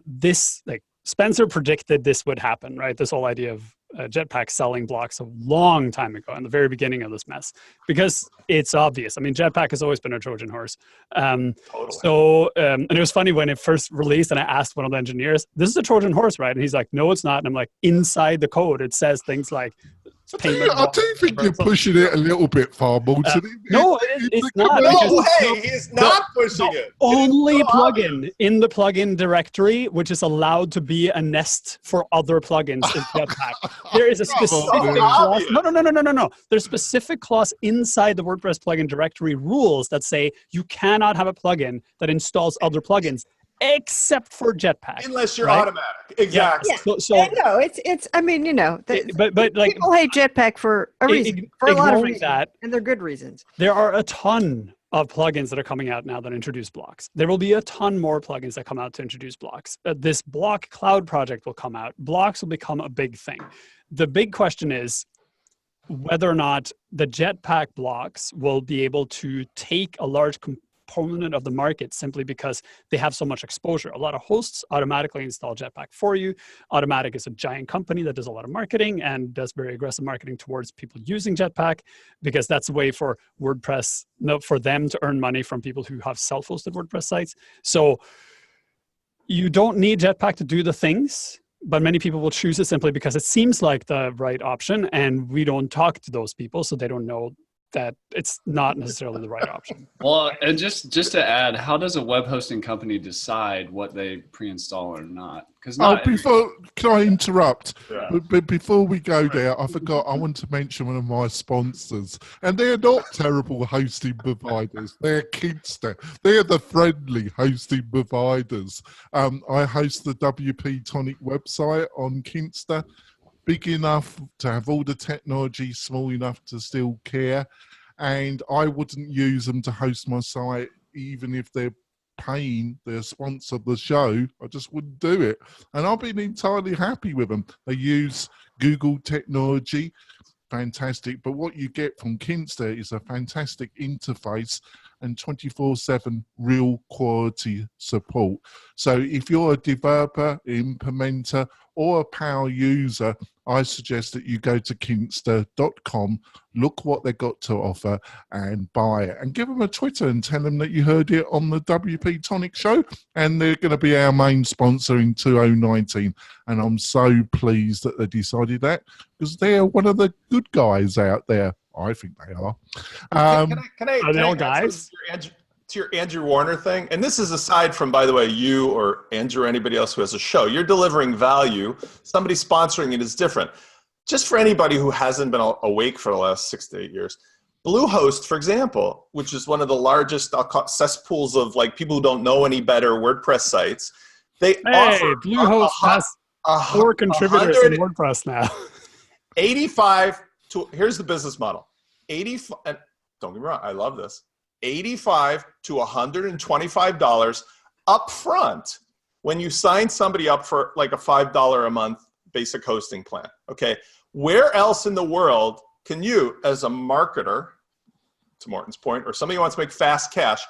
this, like Spencer predicted this would happen, right? This whole idea of Jetpack selling blocks a long time ago, in the very beginning of this mess, because it's obvious. I mean, Jetpack has always been a Trojan horse. Totally. So, and it was funny when it first released, and I asked one of the engineers, "This is a Trojan horse, right?" And he's like, "No, it's not." And I'm like, "Inside the code, it says things like." I do think you're pushing it a little bit far, Morton. No, it's not. No way, he's not pushing it. Only plugin in the plugin directory, which is allowed to be a nest for other plugins, is Jetpack. There is a specific clause. No. There's a specific clause inside the WordPress plugin directory rules that say you cannot have a plugin that installs other plugins. except for Jetpack. Unless you're right? automatic. Exactly. Yeah. So No, it's. I mean, but like people hate Jetpack for a reason, for a lot of ignoring reasons, that, and they're good reasons. there are a ton of plugins that are coming out now that introduce blocks. There will be a ton more plugins that come out to introduce blocks. This block cloud project will come out. Blocks will become a big thing. The big question is whether or not the Jetpack blocks will be able to take a large component of the market simply because they have so much exposure. A lot of hosts automatically install Jetpack for you. Automatic is a giant company that does a lot of marketing and does very aggressive marketing towards people using Jetpack, because that's a way for WordPress, for them to earn money from people who have self-hosted WordPress sites. So you don't need Jetpack to do the things, but many people will choose it simply because it seems like the right option, and we don't talk to those people, so they don't know that it's not necessarily the right option. Well, and just to add, how does a web hosting company decide what they pre-install or not? Because can I interrupt? Yeah. But before we go there, I forgot I want to mention one of my sponsors, and they're not terrible hosting providers. They're Kinster. They're the friendly hosting providers. I host the WP-Tonic website on Kinster. Big enough to have all the technology, small enough to still care. And I wouldn't use them to host my site, even if they're paying their sponsor the show. I just wouldn't do it. And I've been entirely happy with them. They use Google technology, fantastic. But what you get from Kinster is a fantastic interface and 24/7 real quality support. So if you're a developer, implementer, or a power user, I suggest that you go to kinster.com, look what they've got to offer, and buy it. And give them a Twitter and tell them that you heard it on the WP-Tonic show. And they're going to be our main sponsor in 2019. And I'm so pleased that they decided that, because they're one of the good guys out there. I think they are. Can I Are they all add guys? to your Andrew Warner thing? And this is aside from, by the way, you or Andrew or anybody else who has a show. You're delivering value. Somebody sponsoring it is different. Just for anybody who hasn't been awake for the last 6 to 8 years, Bluehost, for example, which is one of the largest cesspools of like people who don't know any better WordPress sites, they offer Bluehost has 4 contributors in WordPress now. 85 to, here's the business model. 85, and don't get me wrong, I love this. $85 to $125 up front when you sign somebody up for like a $5 a month basic hosting plan. Okay. Where else in the world can you, as a marketer, to Morton's point, or somebody who wants to make fast cash,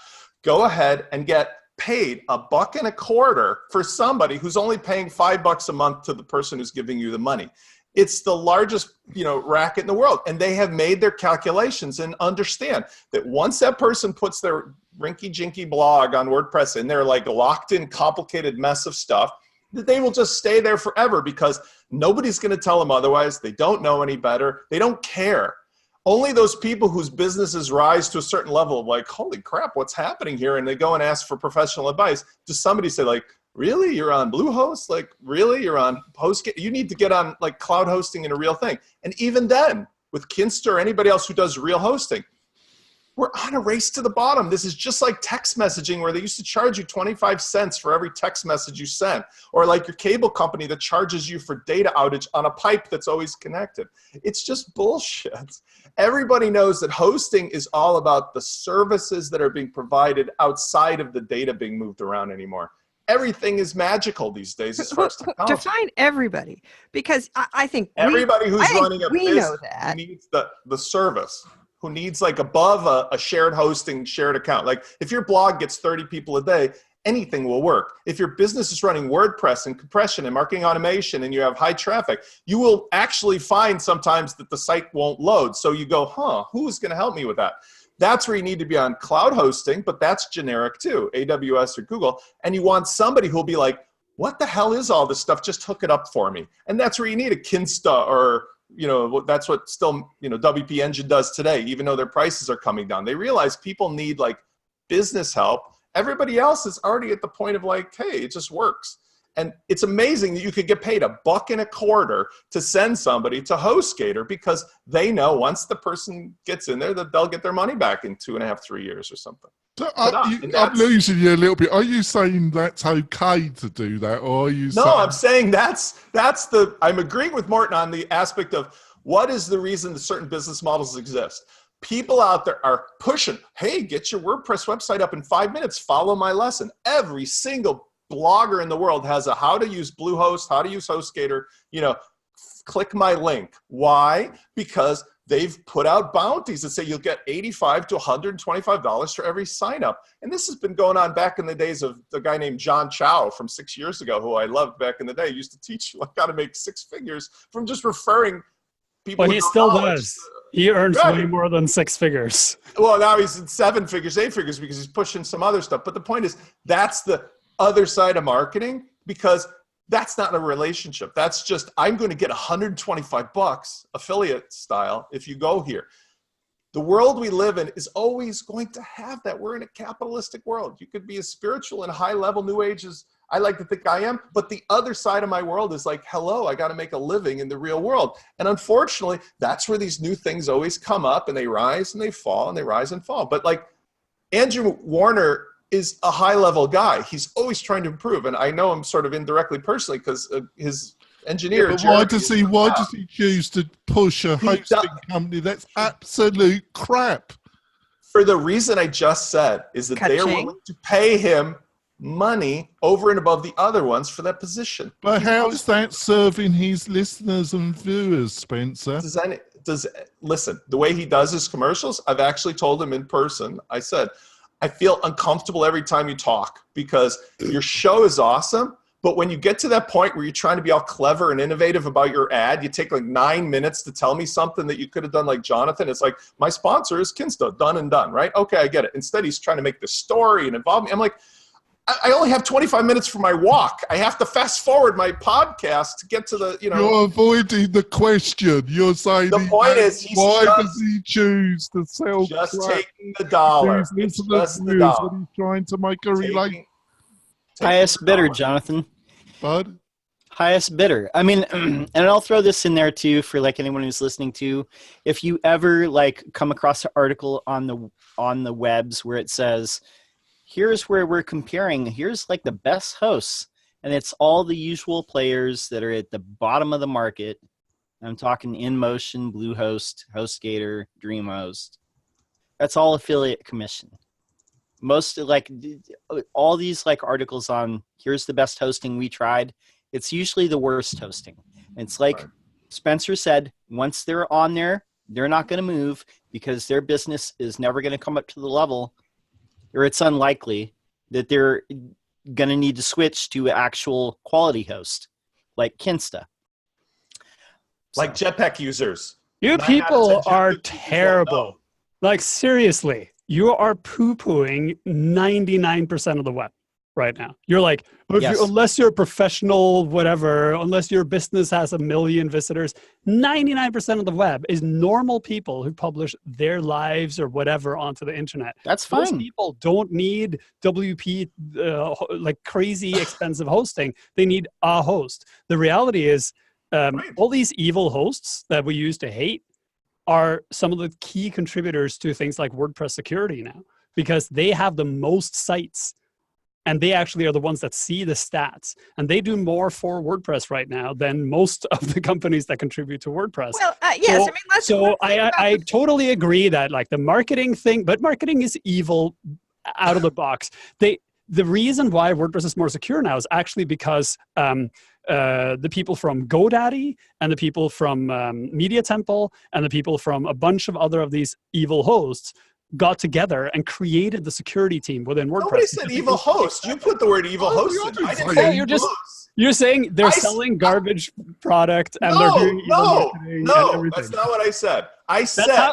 go ahead and get paid $1.25 for somebody who's only paying $5 a month to the person who's giving you the money? It's the largest, racket in the world. And they have made their calculations and understand that once that person puts their rinky-jinky blog on WordPress in their like locked in complicated mess of stuff, that they will just stay there forever because nobody's going to tell them otherwise. They don't know any better. They don't care. Only those people whose businesses rise to a certain level of like, holy crap, what's happening here? And they go and ask for professional advice. Does somebody say like, really? You're on Bluehost? Like, really? You're on HostGator? You need to get on like cloud hosting in a real thing. And even then, with Kinster or anybody else who does real hosting, we're on a race to the bottom. This is just like text messaging where they used to charge you 25 cents for every text message you sent, or like your cable company that charges you for data outage on a pipe that's always connected. It's just bullshit. Everybody knows that hosting is all about the services that are being provided outside of the data being moved around anymore. Everything is magical these days as far as technology. Define everybody, because I think everybody who's running a business who needs the service, who needs like above a shared hosting, shared account. Like if your blog gets 30 people a day, anything will work. If your business is running WordPress and compression and marketing automation and you have high traffic, you will actually find sometimes that the site won't load. So you go, who's going to help me with that? That's where you need to be on cloud hosting, but that's generic too, AWS or Google. And you want somebody who'll be like, what the hell is all this stuff? Just hook it up for me. And that's where you need a Kinsta or, that's what still, WP Engine does today, even though their prices are coming down. They realize people need like business help. Everybody else is already at the point of like, hey, it just works. And it's amazing that you could get paid $1.25 to send somebody to HostGator because they know once the person gets in there that they'll get their money back in 2.5, 3 years or something. So put up. And I'm that's- losing you a little bit. Are you saying that's okay to do that, or are you No, saying... I'm saying I'm agreeing with Morton on the aspect of what is the reason that certain business models exist. People out there are pushing, hey, get your WordPress website up in 5 minutes, follow my lesson. Every single blogger in the world has a how to use Bluehost, how to use HostGator, click my link. Why? Because they've put out bounties that say you'll get $85 to $125 for every sign up. And this has been going on back in the days of the guy named John Chow from 6 years ago, who I loved back in the day. He used to teach how to make six figures from just referring people. Well, he still does. He earns Right. way more than six figures. Well, now he's in 7 figures, 8 figures, because he's pushing some other stuff. But the point is, that's the other side of marketing, because that's not a relationship. That's just, I'm going to get $125 affiliate style if you go here. The world we live in is always going to have that. We're in a capitalistic world. You could be as spiritual and high level new age as I like to think I am, but the other side of my world is like, hello, I got to make a living in the real world. And unfortunately, that's where these new things always come up, and they rise and they fall and they rise and fall. But like Andrew Warner is a high level guy. He's always trying to improve. And I know him sort of indirectly personally because his engineer. Yeah, but why does he choose to push a hosting company that's absolute crap? For the reason I just said, is that they are willing to pay him money over and above the other ones for that position. But how is that serving his listeners and viewers, Spencer? Listen, the way he does his commercials, I've actually told him in person, I said, I feel uncomfortable every time you talk because your show is awesome, but when you get to that point where you're trying to be all clever and innovative about your ad, you take like 9 minutes to tell me something that you could have done like Jonathan. It's like, my sponsor is Kinsta, done and done, right? Okay, I get it. Instead, he's trying to make the story and involve me. I'm like, I only have 25 minutes for my walk. I have to fast forward my podcast to get to the, You're avoiding the question. You're saying the point is, why does he choose to sell just crap? taking the dollar. It's just the dollar. When he's trying to make a relation. Highest bidder, Jonathan. Bud? Highest bidder. I mean, and I'll throw this in there too for like anyone who's listening to. If you ever like come across an article on the webs where it says, here's where we're comparing, here's like the best hosts, and it's all the usual players that are at the bottom of the market. I'm talking InMotion, Bluehost, HostGator, DreamHost. That's all affiliate commission. Most like all these like articles on here's the best hosting we tried, it's usually the worst hosting. It's like Spencer said, once they're on there, they're not going to move because their business is never going to come up to the level, or it's unlikely that they're going to need to switch to actual quality host like Kinsta. Like Jetpack users. You people are terrible. Like, seriously, you are poo-pooing 99% of the web right now. You're like, unless you're a professional, whatever, unless your business has 1 million visitors, 99% of the web is normal people who publish their lives or whatever onto the internet. That's fine. Most people don't need WP, like crazy expensive hosting. They need a host. The reality is all these evil hosts that we used to hate are some of the key contributors to things like WordPress security now, because they have the most sites. And they actually are the ones that see the stats. And they do more for WordPress right now than most of the companies that contribute to WordPress. Well, yes. I totally agree that like the marketing thing, but marketing is evil out of the box. The reason why WordPress is more secure now is actually because the people from GoDaddy and the people from Media Temple and the people from a bunch of other of these evil hosts got together and created the security team within WordPress. Nobody said evil host. You put the word evil host in. I didn't say you're saying they're selling garbage product and they're doing evil marketing and everything. That's not what I said.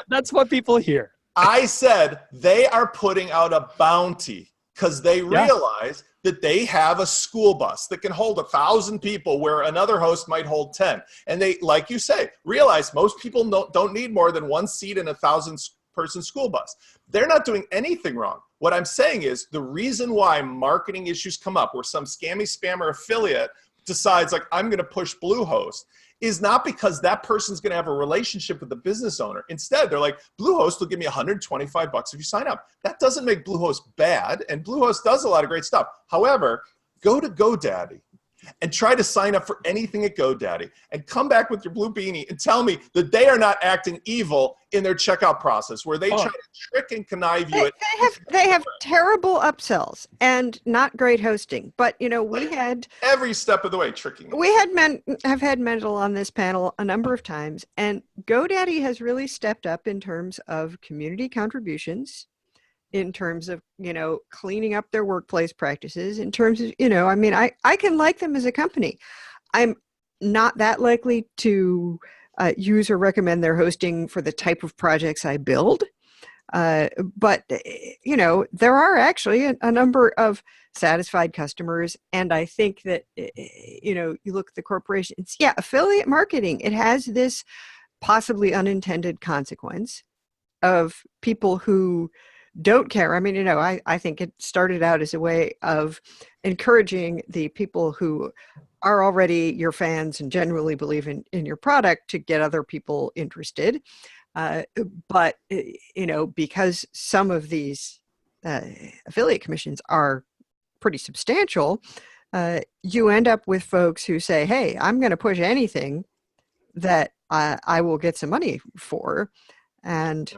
That's what people hear. I said they are putting out a bounty because they realize that they have a school bus that can hold 1,000 people where another host might hold 10. And they, like you say, realize most people don't need more than one seat in a 1,000-person school bus. They're not doing anything wrong. What I'm saying is the reason why marketing issues come up where some scammy spammer affiliate decides like, I'm going to push Bluehost is not because that person's going to have a relationship with the business owner. Instead, they're like, Bluehost will give me $125 if you sign up. That doesn't make Bluehost bad, and Bluehost does a lot of great stuff. However, go to GoDaddy and try to sign up for anything at GoDaddy and come back with your blue beanie and tell me that they are not acting evil in their checkout process where they try to trick and connive you. They have terrible upsells and not great hosting. But, you know, we had every step of the way tricking. We have had Mendel on this panel a number of times, and GoDaddy has really stepped up in terms of community contributions, in terms of, you know, cleaning up their workplace practices, in terms of, you know, I mean, I can like them as a company. I'm not that likely to use or recommend their hosting for the type of projects I build. But, you know, there are actually a number of satisfied customers. And I think that, you know, you look at the corporations, yeah, affiliate marketing, it has this possibly unintended consequence of people who don't care. I mean, you know, I think it started out as a way of encouraging the people who are already your fans and generally believe in your product to get other people interested. But, you know, because some of these affiliate commissions are pretty substantial, you end up with folks who say, hey, I'm going to push anything that I will get some money for. And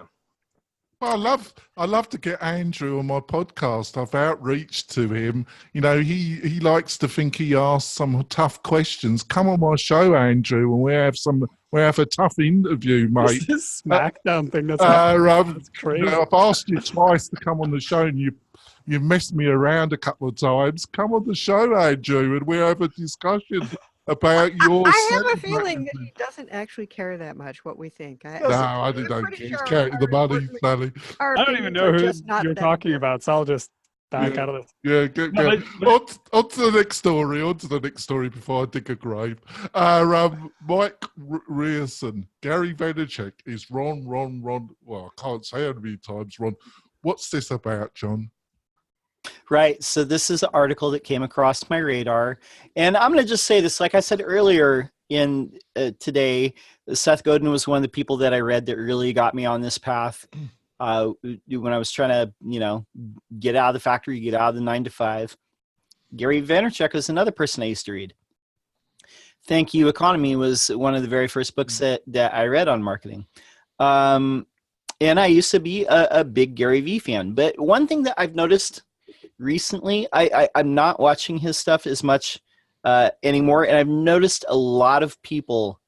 well, I love to get Andrew on my podcast. I've outreached to him. You know, he likes to think he asks some tough questions. Come on my show, Andrew, and we have a tough interview, mate. This Smackdown thing that's crazy. You know, I've asked you twice to come on the show, and you've messed me around a couple of times. Come on the show, Andrew, and we have a discussion about your. I have a feeling that he doesn't actually care that much what we think. I don't care. He's counting the money, Sally. I don't even know who you're talking about, so I'll just back out of this. Yeah, good. On to the next story before I dig a grave. Mike Ritson, Gary Vaynerchuk is Ron. Well, I can't say how many times Ron. What's this about, John? Right. So this is an article that came across my radar. And I'm going to just say this, like I said earlier in today, Seth Godin was one of the people that I read that really got me on this path when I was trying to, you know, get out of the factory, get out of the 9-to-5. Gary Vaynerchuk was another person I used to read. Thank You Economy was one of the very first books that I read on marketing. And I used to be a big Gary V fan. But one thing that I've noticed recently, I'm not watching his stuff as much anymore, and I've noticed a lot of people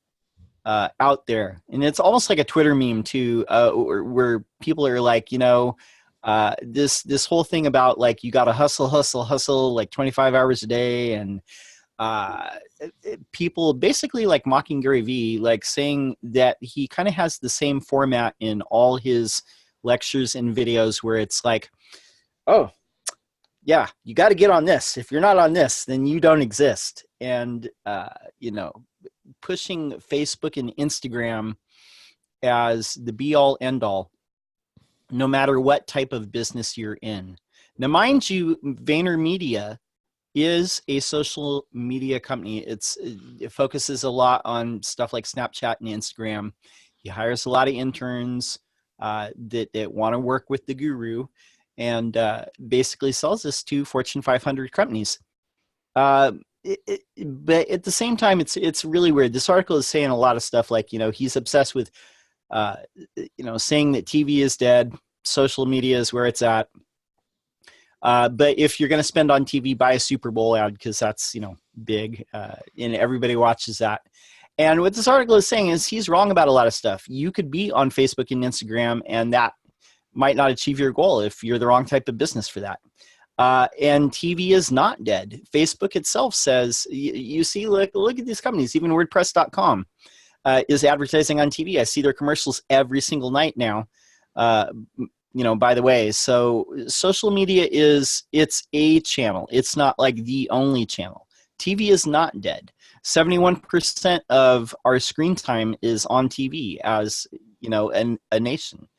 out there, and it's almost like a Twitter meme too, where people are like, you know, this whole thing about like you got to hustle like 25 hours a day, and people basically like mocking Gary V, like saying that he kind of has the same format in all his lectures and videos where it's like, oh, yeah, you got to get on this. If you're not on this, then you don't exist. And, you know, pushing Facebook and Instagram as the be-all, end-all, no matter what type of business you're in. Now, mind you, VaynerMedia is a social media company. It focuses a lot on stuff like Snapchat and Instagram. He hires a lot of interns that want to work with the guru, and basically sells this to Fortune 500 companies. But at the same time, it's really weird. This article is saying a lot of stuff like, you know, he's obsessed with, you know, saying that TV is dead, social media is where it's at. But if you're going to spend on TV, buy a Super Bowl ad because that's, you know, big, and everybody watches that. And what this article is saying is he's wrong about a lot of stuff. You could be on Facebook and Instagram, and that might not achieve your goal if you're the wrong type of business for that. And TV is not dead. Facebook itself says, you see, look at these companies, even WordPress.com is advertising on TV. I see their commercials every single night now, you know, by the way. So social media it's a channel. It's not like the only channel. TV is not dead. 71% of our screen time is on TV as, you know, a nation.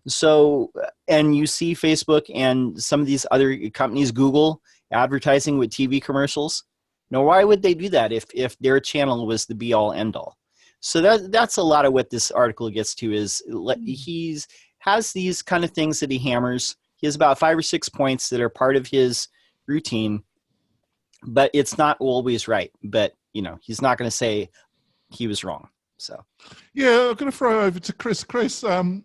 So, and you see Facebook and some of these other companies, Google, advertising with TV commercials. Now, why would they do that if their channel was the be-all, end-all? So that's a lot of what this article gets to is he's has these kind of things that he hammers. He has about 5 or 6 points that are part of his routine, but it's not always right. But, he's not going to say he was wrong. So, yeah, I'm going to throw over to Chris. Chris, I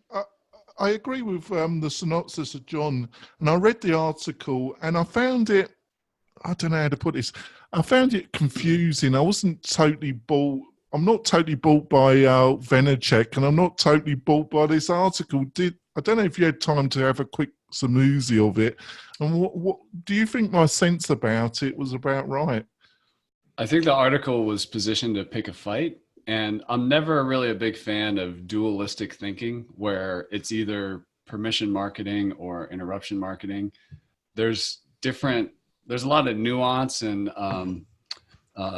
agree with the synopsis of John, and I read the article, and I found it, I don't know how to put this, I found it confusing. I wasn't totally bought. I'm not totally bought by Vaynerchuk, and I'm not totally bought by this article. I don't know if you had time to have a quick samoozy of it. And what do you think my sense about it was about right? I think the article was positioned to pick a fight. And I'm never really a big fan of dualistic thinking where it's either permission marketing or interruption marketing. There's a lot of nuance and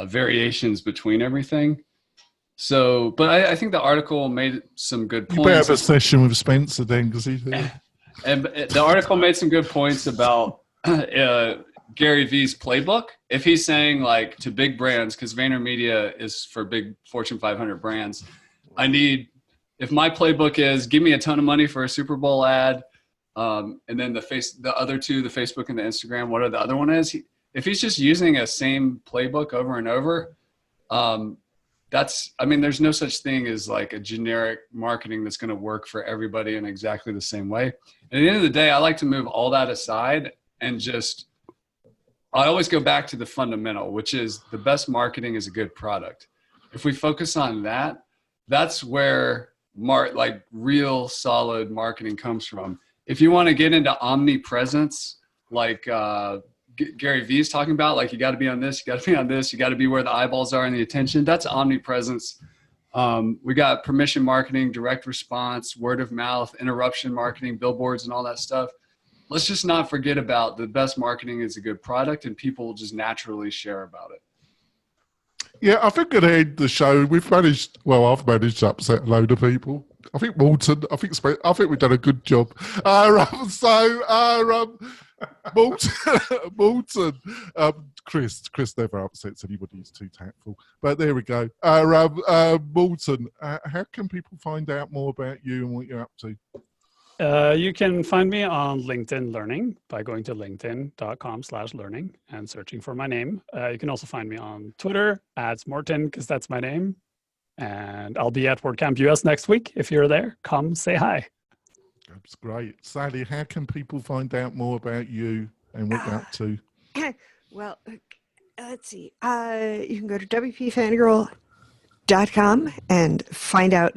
variations between everything. So, but I think the article made some good points. You better have a session with Spencer then, because he's here. And the article made some good points about Gary Vee's playbook. If he's saying like to big brands, because VaynerMedia is for big Fortune 500 brands, if my playbook is give me a ton of money for a Super Bowl ad, and then the other two, the Facebook and the Instagram, whatever the other one is, if he's just using a same playbook over and over, there's no such thing as like a generic marketing that's going to work for everybody in exactly the same way. And at the end of the day, I like to move all that aside and I always go back to the fundamental, which is the best marketing is a good product. If we focus on that, that's where real solid marketing comes from. If you want to get into omnipresence, like Gary Vee's talking about, like you got to be on this, you got to be on this, you got to be where the eyeballs are and the attention. That's omnipresence. We got permission marketing, direct response, word of mouth, interruption marketing, billboards, and all that stuff. Let's just not forget about the best marketing is a good product, and people will just naturally share about it. Yeah, I think at the end of the show, I've managed to upset a load of people. I think Morton, I think we've done a good job. Morton, Chris never upsets anybody, he's too tactful. But there we go. Morton, how can people find out more about you and what you're up to? You can find me on LinkedIn Learning by going to linkedin.com/learning and searching for my name. You can also find me on Twitter @Morton, because that's my name. And I'll be at WordCamp US next week. If you're there, come say hi. That's great. Sally, how can people find out more about you and what you're up to? Well, let's see. You can go to WP-Fangirl.com and find out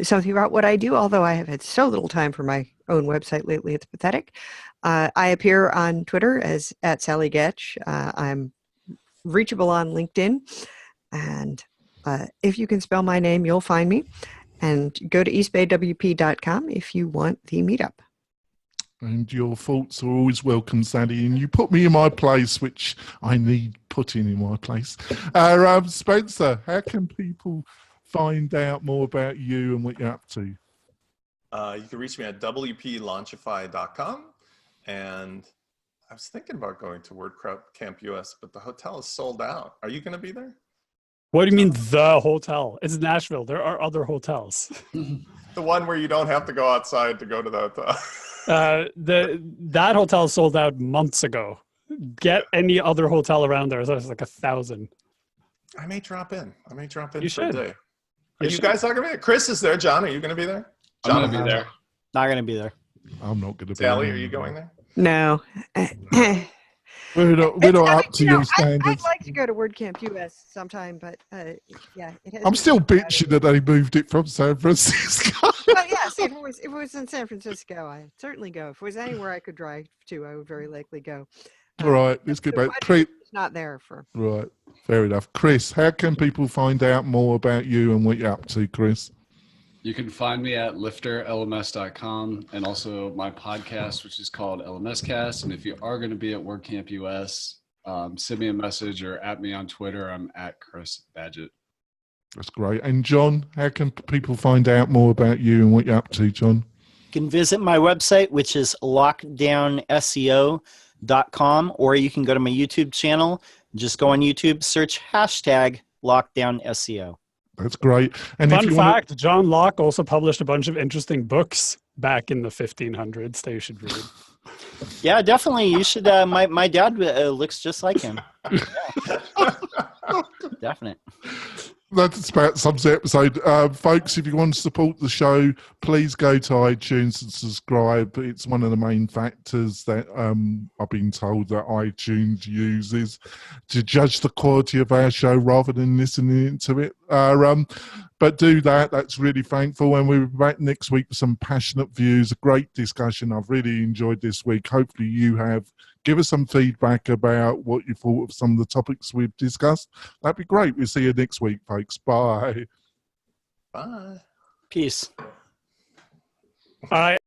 something about what I do, although I have had so little time for my own website lately, it's pathetic. I appear on Twitter as @SallyGetch. I'm reachable on LinkedIn, and if you can spell my name, you'll find me. And go to eastbaywp.com if you want the meetup. And your thoughts are always welcome, Sally. And you put me in my place, which I need putting in my place. Spencer, how can people find out more about you and what you're up to? You can reach me at WP-Launchify.com. And I was thinking about going to WordCamp US, but the hotel is sold out. Are you going to be there? What do you mean the hotel? It's Nashville. There are other hotels. The one where you don't have to go outside to go to the hotel. That hotel sold out months ago. Get any other hotel around there. There's like 1,000. I may drop in. You for a should. day. Are you guys not going to be there? Chris is there. John, are you going to be there? John I'm going to be there. Not going to be there. I'm not going to be Sally, there. are you going there? No. We're not up to your standards. I'd like to go to WordCamp US sometime, but yeah. I'm still bitching that they moved it from San Francisco. But yes, if it was in San Francisco, I'd certainly go. If it was anywhere I could drive to, I would very likely go. All right, let's get back. It's not there for. Right, fair enough. Chris, how can people find out more about you and what you're up to, Chris? You can find me at lifterlms.com and also my podcast, which is called LMScast. And if you are going to be at WordCamp US, send me a message or at me on Twitter. I'm at Chris Badgett. That's great. And John, how can people find out more about you and what you're up to, John? You can visit my website, which is lockdownseo.com, or you can go to my YouTube channel. Just go on YouTube, search #LockdownSEO. That's great. And if Fun you fact, John Locke also published a bunch of interesting books back in the 1500s that you should read. Yeah, definitely. You should. My dad looks just like him. Yeah. Definite. That's about sums the episode. Folks, if you want to support the show, please go to iTunes and subscribe. It's one of the main factors that I've been told that iTunes uses to judge the quality of our show rather than listening to it. But do that. That's really thankful. And we'll be back next week with some passionate views, a great discussion. I've really enjoyed this week. Hopefully you have. Give us some feedback about what you thought of some of the topics we've discussed. That'd be great. We'll see you next week, folks. Bye. Bye. Peace. I